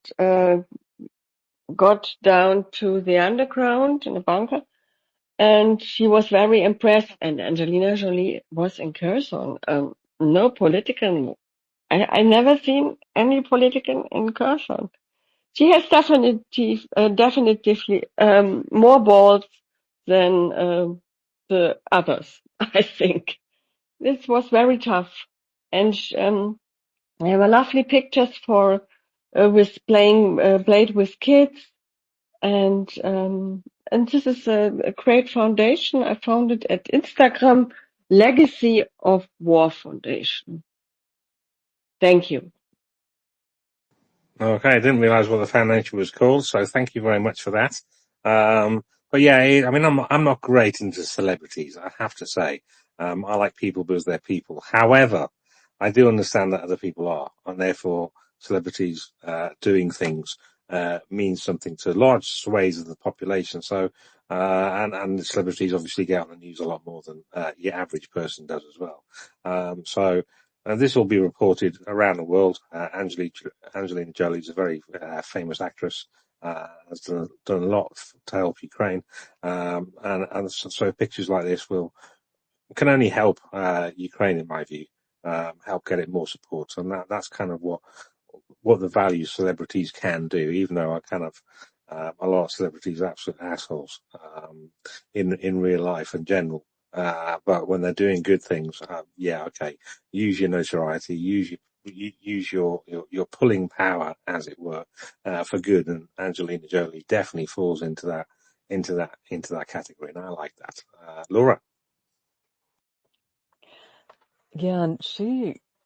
got down to the underground in a bunker. And she was very impressed. And Angelina Jolie was in Kherson. No politician. I never seen any politician in Kherson. She has definitively more balls than the others. I think this was very tough. And there were lovely pictures for played with kids. And this is a great foundation. I found it at Instagram, Legacy of War Foundation. Thank you. Okay, I didn't realise what the foundation was called, so thank you very much for that. But yeah, I mean, I'm not great into celebrities, I have to say. I like people because they're people. However, I do understand that other people are, and therefore celebrities doing things means something to large swathes of the population. So, and celebrities obviously get on the news a lot more than your average person does as well. And this will be reported around the world. Angelina Jolie is a very famous actress, has done a lot to help Ukraine, and so pictures like this can only help Ukraine, in my view, help get it more support, and that's kind of what the value celebrities can do. Even though I kind of a lot of celebrities are absolute assholes in real life in general. But when they're doing good things, yeah, okay, use your notoriety, use use your pulling power, as it were, for good. And Angelina Jolie definitely falls into that category, and I like that. Laura. Yeah, and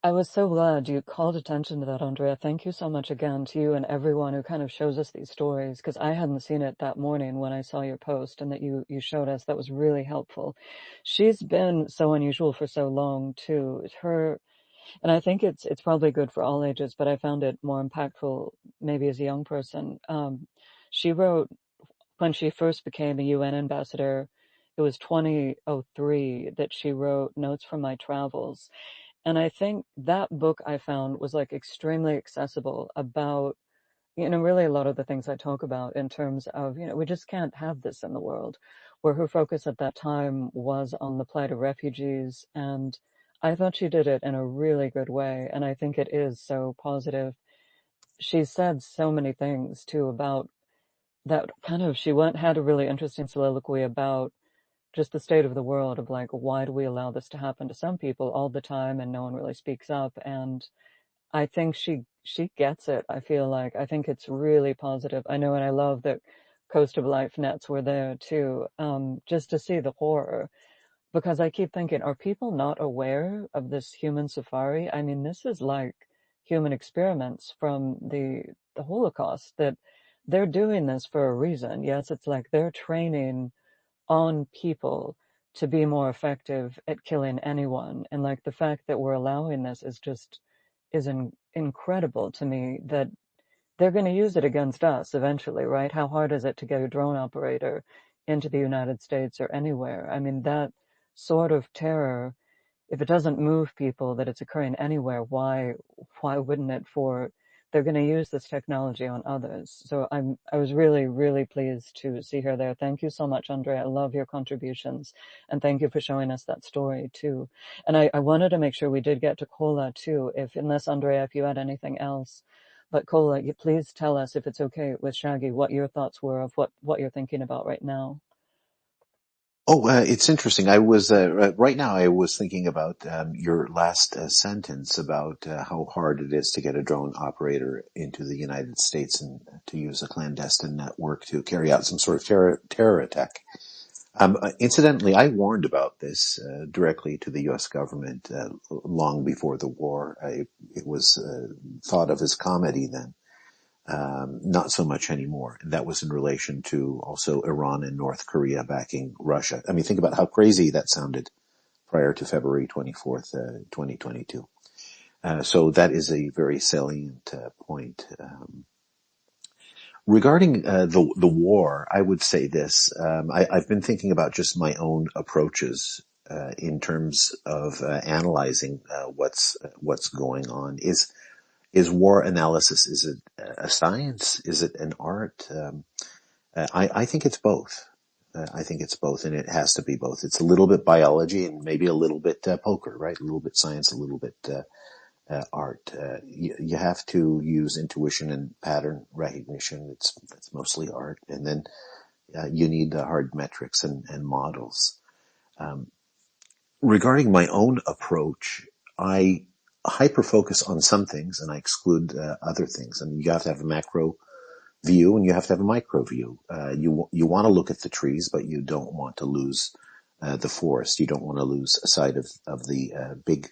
I was so glad you called attention to that, Andrea. Thank you so much again to you and everyone who kind of shows us these stories, because I hadn't seen it that morning when I saw your post and that you showed us. That was really helpful. She's been so unusual for so long too. And I think it's probably good for all ages, but I found it more impactful maybe as a young person. She wrote when she first became a UN ambassador. It was 2003 that she wrote Notes from My Travels. And I think that book I found was like extremely accessible about, really a lot of the things I talk about in terms of, we just can't have this in the world, where her focus at that time was on the plight of refugees. And I thought she did it in a really good way. And I think it is so positive. She said so many things too about that kind of, had a really interesting soliloquy about just the state of the world of like, why do we allow this to happen to some people all the time and no one really speaks up? And I think she gets it. I think it's really positive. I know, and I love that Coast of Life nets were there too, just to see the horror. Because I keep thinking, are people not aware of this human safari? I mean, this is like human experiments from the Holocaust, that they're doing this for a reason. Yes, it's like they're training on people to be more effective at killing anyone. And like the fact that we're allowing this is incredible to me, that they're going to use it against us eventually, right? How hard is it to get a drone operator into the United States or anywhere? I mean, that sort of terror, if it doesn't move people that it's occurring anywhere, why wouldn't it they're going to use this technology on others. So I was really, really pleased to see her there. Thank you so much, Andrea. I love your contributions, and thank you for showing us that story too. And I wanted to make sure we did get to Kola too, unless Andrea, if you had anything else. But Kola, please tell us, if it's okay with Shaggy, what your thoughts were of what you're thinking about right now. Oh, it's interesting. I was right now. I was thinking about your last sentence about how hard it is to get a drone operator into the United States and to use a clandestine network to carry out some sort of terror attack. Incidentally, I warned about this directly to the U.S. government long before the war. It was thought of as comedy then. Not so much anymore. And that was in relation to also Iran and North Korea backing Russia. I mean, think about how crazy that sounded prior to February 24th, 2022. So that is a very salient point. Regarding the war, I would say this. I've been thinking about just my own approaches in terms of analyzing what's going on. Is war analysis, is it a science? Is it an art? I think it's both. I think it's both, and it has to be both. It's a little bit biology and maybe a little bit poker, right? A little bit science, a little bit art. You have to use intuition and pattern recognition. It's mostly art, and then you need the hard metrics and models. Regarding my own approach, I hyper focus on some things and I exclude other things. I mean, you have to have a macro view and you have to have a micro view. You want to look at the trees, but you don't want to lose the forest. You don't want to lose sight of the big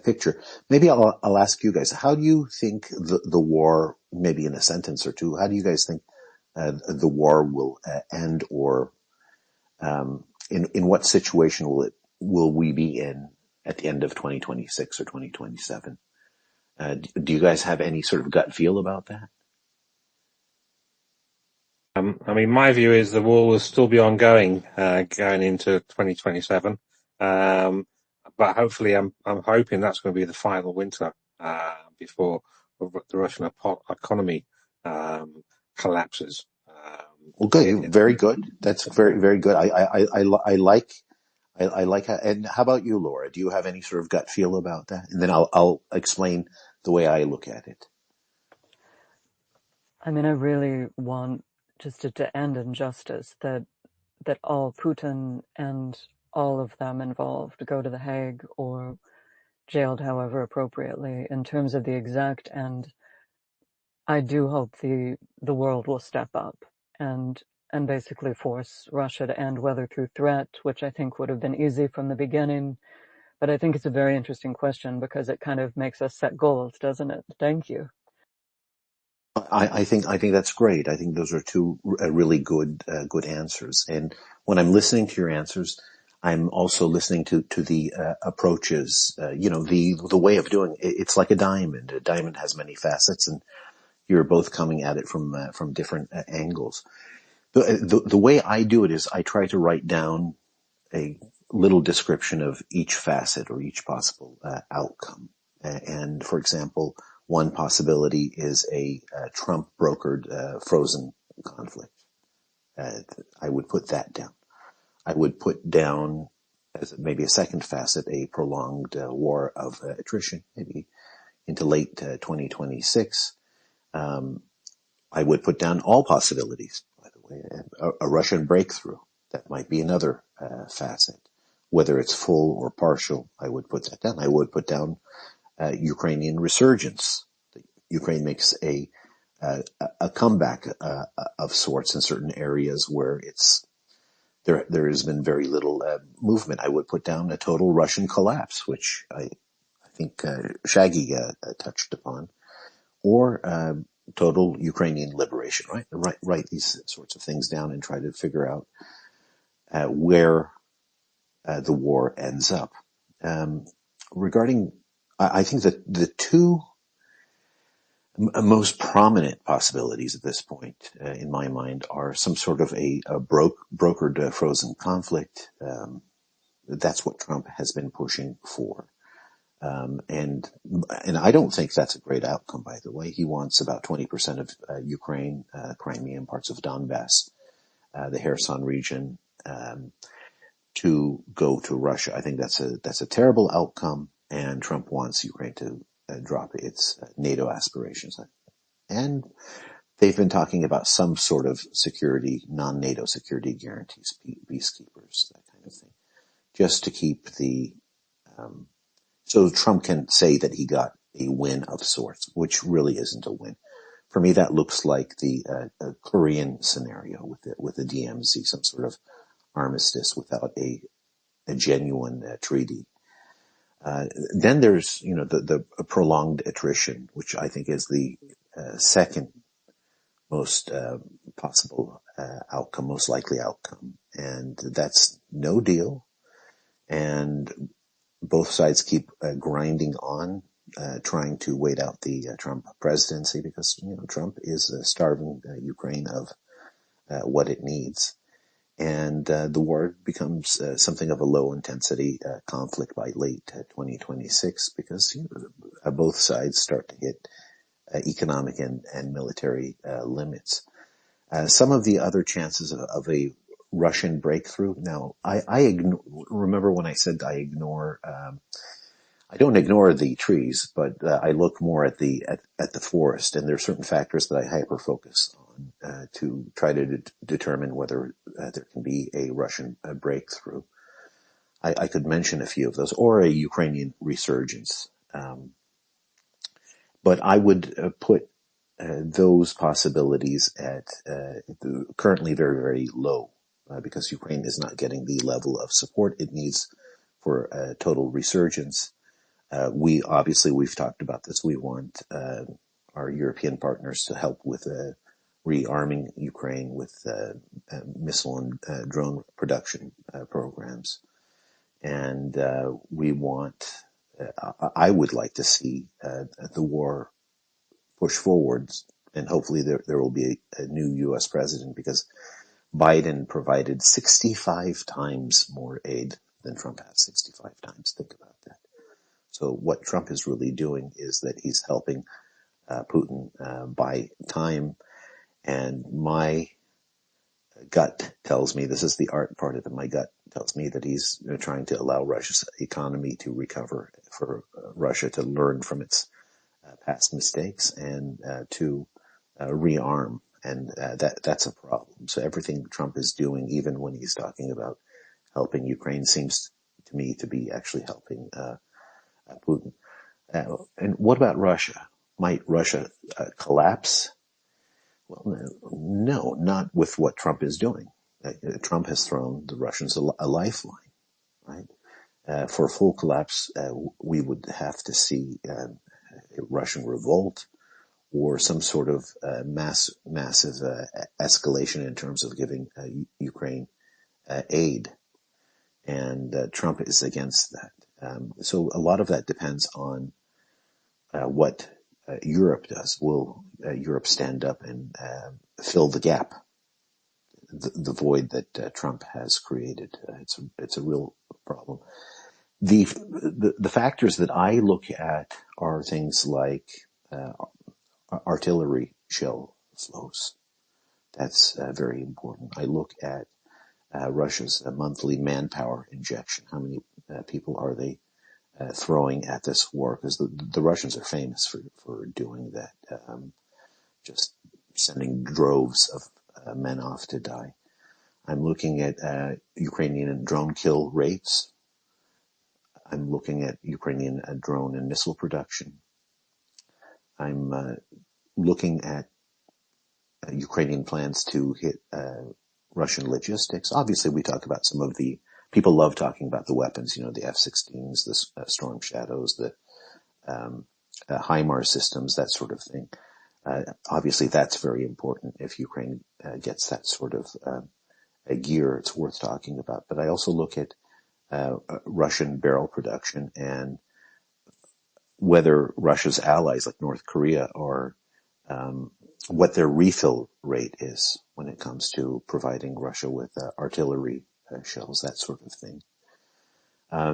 picture. Maybe I'll ask you guys, how do you think the war, maybe in a sentence or two, how do you guys think the war will end, or in what situation will we be in at the end of 2026 or 2027? Do you guys have any sort of gut feel about that? I mean, my view is the war will still be ongoing going into 2027, but hopefully, I'm hoping that's going to be the final winter before the Russian economy collapses. Okay, very good. That's very, very good. I like. I like how, and how about you, Laura? Do you have any sort of gut feel about that? And then I'll explain the way I look at it. I mean, I really want just it to end in justice, that all Putin and all of them involved go to The Hague, or jailed, however, appropriately. In terms of the exact end, I do hope the world will step up and basically force Russia to end, whether through threat, which I think would have been easy from the beginning. But I think it's a very interesting question because it kind of makes us set goals, doesn't it? Thank you. I think that's great. I think those are two really good answers. And when I'm listening to your answers, I'm also listening to the approaches. The way of doing it. It's like a diamond. A diamond has many facets, and you're both coming at it from different angles. The way I do it is I try to write down a little description of each facet or each possible outcome. And for example, one possibility is a Trump brokered frozen conflict. I would put that down. I would put down as maybe a second facet a prolonged war of attrition, maybe into late 2026. I would put down all possibilities, by the way. A Russian breakthrough, that might be another facet. Whether it's full or partial, I would put that down. I would put down Ukrainian resurgence. Ukraine makes a comeback of sorts in certain areas where there has been very little movement. I would put down a total Russian collapse, which I think Shaggy touched upon, or total Ukrainian liberation. Right, write these sorts of things down and try to figure out where the war ends up. I think that the two most prominent possibilities at this point, in my mind, are some sort of a brokered frozen conflict. That's what Trump has been pushing for. And I don't think that's a great outcome, by the way. He wants about 20% of Ukraine, Crimea, and parts of Donbass, the Kherson region, to go to Russia. I think that's a terrible outcome, and Trump wants Ukraine to drop its NATO aspirations. And they've been talking about some sort of security, non-NATO security guarantees, peacekeepers, that kind of thing, just to keep so Trump can say that he got a win of sorts, which really isn't a win. For me, that looks like the Korean scenario with the DMZ, some sort of armistice without a genuine treaty. Then there's, the prolonged attrition, which I think is the second most possible outcome, most likely outcome. And that's no deal. And both sides keep grinding on, trying to wait out the Trump presidency because, Trump is starving Ukraine of what it needs. And the war becomes something of a low-intensity conflict by late 2026 because both sides start to hit economic and military limits. Some of the other chances of a Russian breakthrough. Now, I remember when I said I ignore. I don't ignore the trees, but I look more at the forest, and there are certain factors that I hyper focus on to try to determine whether there can be a Russian breakthrough. I could mention a few of those, or a Ukrainian resurgence, but I would put those possibilities at currently very, very low because Ukraine is not getting the level of support it needs for a total resurgence. We've talked about this. We want our European partners to help with rearming Ukraine with missile and drone production programs. And I would like to see the war push forwards, and hopefully there will be a new U.S. president because Biden provided 65 times more aid than Trump has. 65 times. Think about that. So what Trump is really doing is that he's helping Putin buy time. And my gut tells me, this is the art part of it, my gut tells me that he's trying to allow Russia's economy to recover, for Russia to learn from its past mistakes and to rearm. And that's a problem. So everything Trump is doing, even when he's talking about helping Ukraine, seems to me to be actually helping Putin. And what about Russia? Might Russia collapse? Well, no, not with what Trump is doing. Trump has thrown the Russians a lifeline, right? For a full collapse, we would have to see a Russian revolt or some sort of massive escalation in terms of giving Ukraine aid. And Trump is against that. So a lot of that depends on what Europe does. Will Europe stand up and fill the gap, the void that Trump has created? It's a real problem. The factors that I look at are things like artillery shell flows. That's very important. I look at Russia's monthly manpower injection. How many people are they throwing at this war? Because the Russians are famous for doing that, just sending droves of men off to die. I'm looking at Ukrainian drone kill rates. I'm looking at Ukrainian drone and missile production. I'm looking at Ukrainian plans to hit Russian logistics. Obviously, we talk about some of the people love talking about the weapons. You know, the F-16s, the Storm Shadows, the HIMARS systems, that sort of thing. Obviously, that's very important. If Ukraine gets that sort of gear, it's worth talking about. But I also look at Russian barrel production and whether Russia's allies like North Korea are what their refill rate is when it comes to providing Russia with artillery shells, that sort of thing.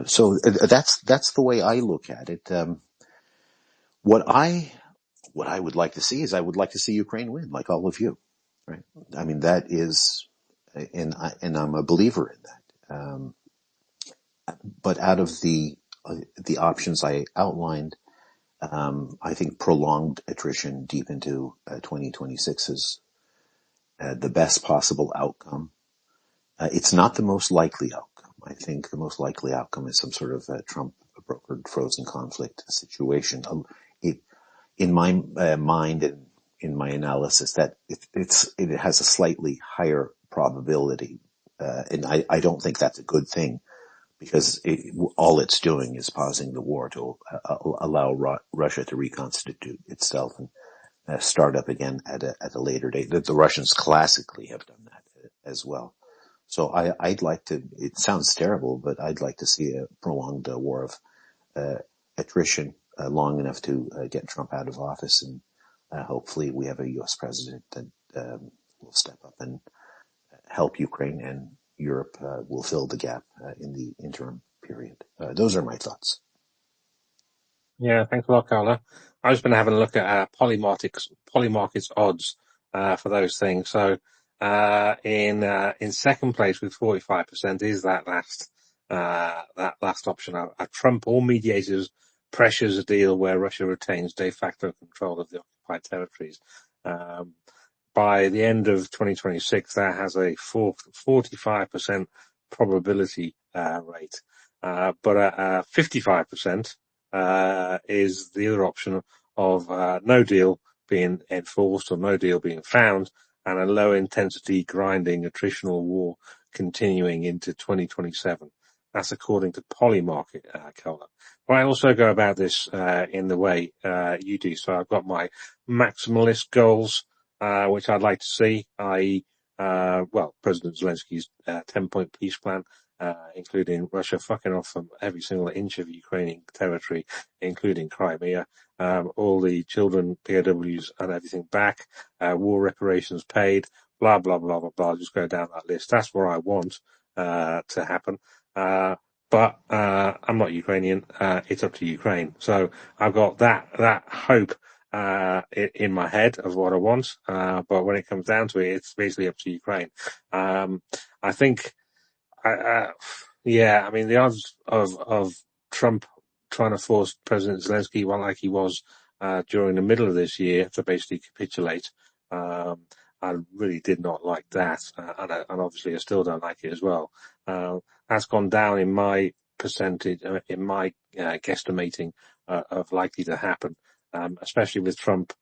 So that's the way I look at it. What I would like to see is I would like to see Ukraine win, like all of you, right? I mean, that is, and I'm a believer in that. But out of the options I outlined, I think prolonged attrition deep into 2026 is the best possible outcome. It's not the most likely outcome. I think the most likely outcome is some sort of Trump brokered frozen conflict situation. In my mind and in my analysis, that it has a slightly higher probability, and I don't think that's a good thing, because all it's doing is pausing the war to allow Russia to reconstitute itself and start up again at a later date. The Russians classically have done that as well. So I'd like to. It sounds terrible, but I'd like to see a prolonged war of attrition long enough to get Trump out of office, and hopefully we have a U.S. president that will step up and help Ukraine, and Europe will fill the gap in the interim period. Those are my thoughts. Yeah, thanks a lot, Carla. I've just been having a look at Polymarket's odds for those things. So in second place with 45% is that last option. A Trump or mediators pressures a deal where Russia retains de facto control of the occupied territories. By the end of 2026, that has a 45% probability rate. But at 55%, is the other option of no deal being enforced or no deal being found, and a low intensity grinding attritional war continuing into 2027. That's according to Polymarket, Keller. But I also go about this in the way you do. So I've got my maximalist goals, which I'd like to see, i.e., President Zelensky's 10-point peace plan, including Russia fucking off from every single inch of Ukrainian territory, including Crimea, all the children, POWs and everything back, war reparations paid, blah, blah, blah, blah, blah. Just go down that list. That's what I want to happen. But I'm not Ukrainian. It's up to Ukraine. So I've got that hope in my head of what I want. But when it comes down to it, it's basically up to Ukraine. I think, I mean, the odds of Trump trying to force President Zelensky, like he was during the middle of this year, to basically capitulate, I really did not like that, and obviously I still don't like it as well. That's gone down in my percentage, in my guesstimating, of likely to happen, especially with Trump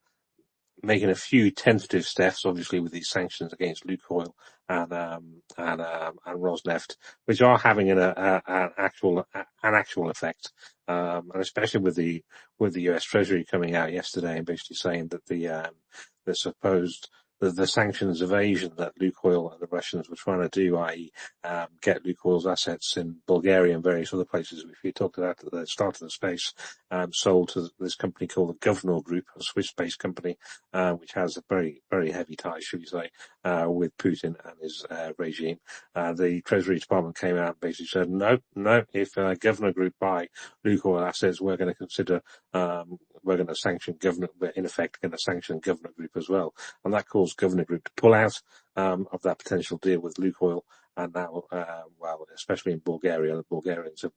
making a few tentative steps, obviously with these sanctions against Lukoil and Rosneft, which are having an actual effect, and especially with the U.S. Treasury coming out yesterday and basically saying that the supposed the sanctions evasion that Lukoil and the Russians were trying to do, i.e., get Lukoil's assets in Bulgaria and various other places, which we talked about at the start of the space, sold to this company called the Governor Group, a Swiss-based company, which has a very, very heavy tie, should we say, with Putin and his regime. The Treasury Department came out and basically said, no, if Governor Group buy Lukoil assets, we're going to consider, we're going to sanction Governor, we're in effect going to sanction Governor Group as well. And that caused Governor Group to pull out of that potential deal with Lukoil. And now, well, especially in Bulgaria, the Bulgarians have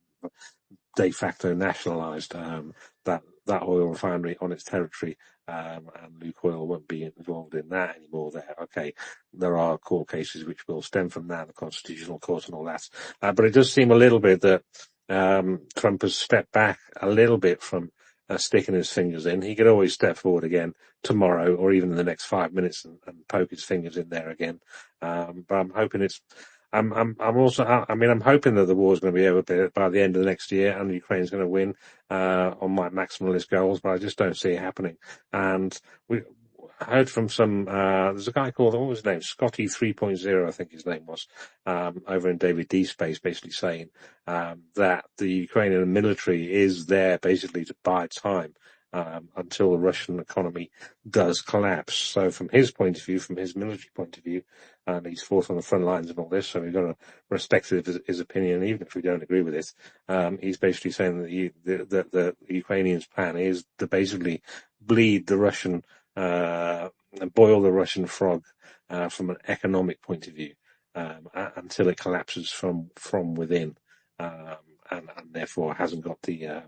de facto nationalised that oil refinery on its territory, and Lukoil won't be involved in that anymore there. Okay, there are court cases which will stem from that, the Constitutional Court and all that. But it does seem a little bit that Trump has stepped back a little bit from sticking his fingers in. He could always step forward again tomorrow or even in the next 5 minutes and poke his fingers in there again. But I'm hoping I'm hoping that the war is going to be over by the end of the next year and Ukraine's going to win, on my maximalist goals, but I just don't see it happening. And I heard from some, there's a guy called, what was his name? Scotty 3.0, I think his name was, over in David D space, basically saying, that the Ukrainian military is there basically to buy time, until the Russian economy does collapse. So from his point of view, from his military point of view, and he's fought on the front lines and all this, so we've got to respect his opinion, even if we don't agree with it. He's basically saying that the Ukrainians' plan is to basically bleed the Russian, boil the Russian frog, from an economic point of view, until it collapses from within, and therefore hasn't got the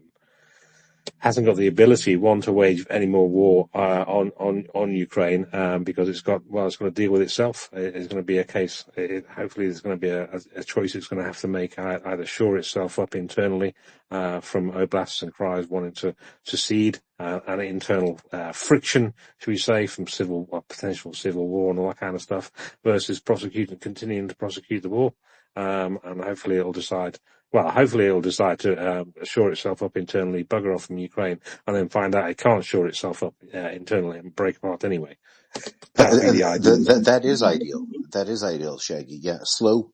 ability, to wage any more war on Ukraine, because it's got to deal with itself. It's going to be a case. Hopefully, there's going to be a choice it's going to have to make: either shore itself up internally, from oblasts and cries wanting to secede, and internal friction, should we say, from potential civil war and all that kind of stuff, versus continuing to prosecute the war. And hopefully it'll decide to shore itself up internally, bugger off from Ukraine, and then find out it can't shore itself up internally and break apart anyway. That would be the ideal. That is ideal. That is ideal, Shaggy. Yeah, slow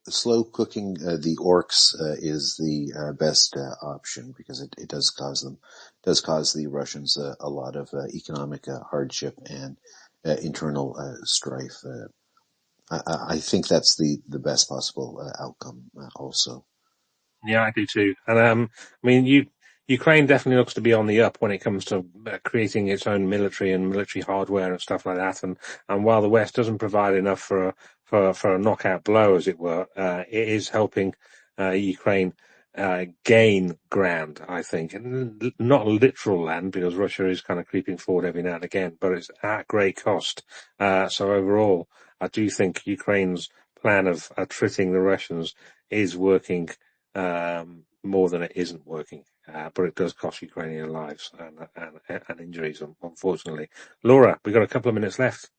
cooking the orcs is the best option, because it does cause the Russians a lot of economic hardship and internal strife. I think that's the best possible outcome also. Yeah, I do too. And Ukraine definitely looks to be on the up when it comes to creating its own military and military hardware and stuff like that. And while the West doesn't provide enough for a knockout blow, as it were, it is helping Ukraine gain ground, I think. And not literal land, because Russia is kind of creeping forward every now and again, but it's at great cost. So overall, I do think Ukraine's plan of attriting the Russians is working more than it isn't working, but it does cost Ukrainian lives and injuries, unfortunately. Laura, we've got a couple of minutes left.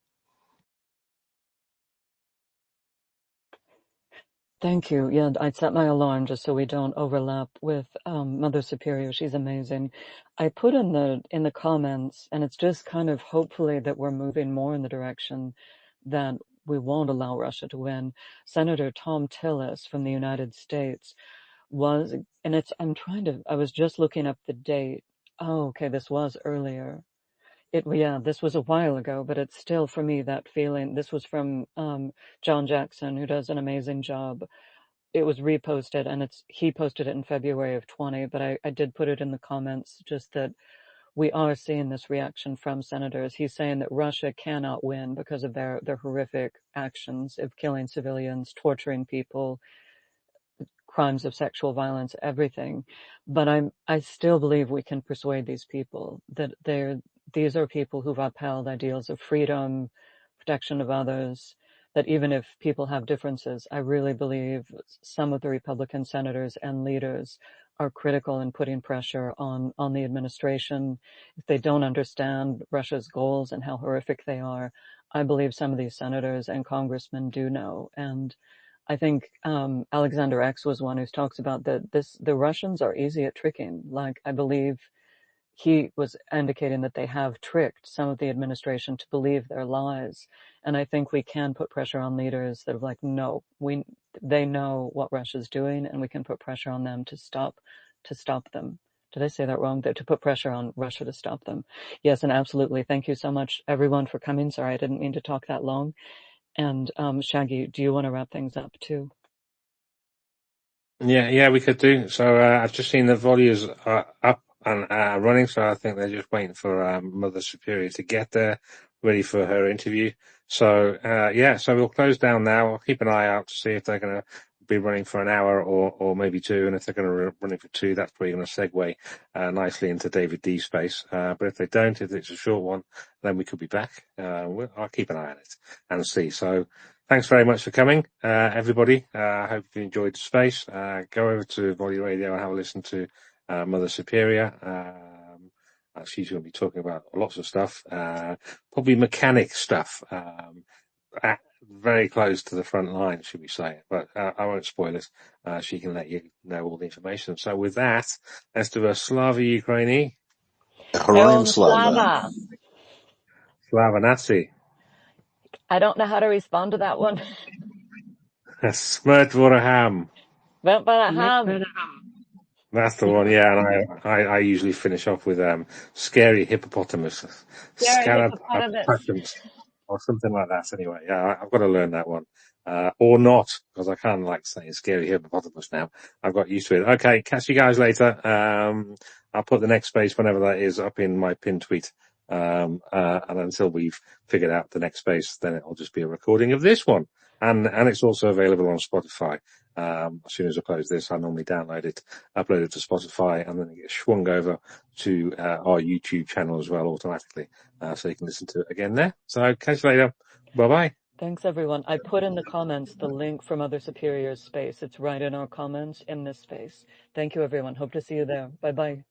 Thank you. Yeah, I'd set my alarm just so we don't overlap with Mother Superior. She's amazing. I put in the comments, and it's just kind of hopefully that we're moving more in the direction that we won't allow Russia to win. Senator Tom Tillis from the United States was, and I was just looking up the date. Oh, okay, this was earlier. This was a while ago, but it's still, for me, that feeling. This was from John Jackson, who does an amazing job. It was reposted, and he posted it in February of 20, but I did put it in the comments, just that we are seeing this reaction from senators. He's saying that Russia cannot win because of their horrific actions of killing civilians, torturing people, crimes of sexual violence, everything. But I still believe we can persuade these people that these are people who've upheld ideals of freedom, protection of others, that even if people have differences, I really believe some of the Republican senators and leaders are critical in putting pressure on the administration. If they don't understand Russia's goals and how horrific they are, I believe some of these senators and congressmen do know. And I think Alexander X was one who talks about that the Russians are easy at tricking. Like, I believe he was indicating that they have tricked some of the administration to believe their lies. And I think we can put pressure on leaders that are like, no, they know what Russia's doing, and we can put pressure on them to stop them. Did I say that wrong? To put pressure on Russia to stop them. Yes, and absolutely. Thank you so much, everyone, for coming. Sorry, I didn't mean to talk that long. And Shaggy, do you want to wrap things up too? Yeah, we could do. So I've just seen the volleys are up and running, so I think they're just waiting for Mother Superior to get there, ready for her interview. So so we'll close down now. I'll keep an eye out to see if they're going to be running for an hour or maybe two, and if they're going to running for two, that's probably going to segue nicely into David D's space. But if they don't, if it's a short one, then we could be back. I'll keep an eye on it and see. So. Thanks very much for coming, everybody. I hope you enjoyed the space. Go over to Volley Radio and have a listen to Mother Superior. She's going to be talking about lots of stuff, probably mechanic stuff, very close to the front line, should we say. But I won't spoil it. She can let you know all the information. So with that, let's do a Slava Ukraini. Heroyam Slava. Slava. Slava Nazi. I don't know how to respond to that one. Smrt Voraham. That's the one, yeah. And I usually finish off with scary hippopotamus, Scarapatus, or something like that. Anyway, yeah, I've got to learn that one, or not, because I can't like saying scary hippopotamus now. I've got used to it. Okay, catch you guys later. I'll put the next space, whenever that is, up in my pinned tweet. And until we've figured out the next space, then it'll just be a recording of this one. And it's also available on Spotify. As soon as I close this, I normally download it, upload it to Spotify, and then it gets swung over to our YouTube channel as well automatically. So you can listen to it again there. So catch you later. Bye-bye. Thanks, everyone. I put in the comments the link for Mother Superior's space. It's right in our comments in this space. Thank you, everyone. Hope to see you there. Bye-bye.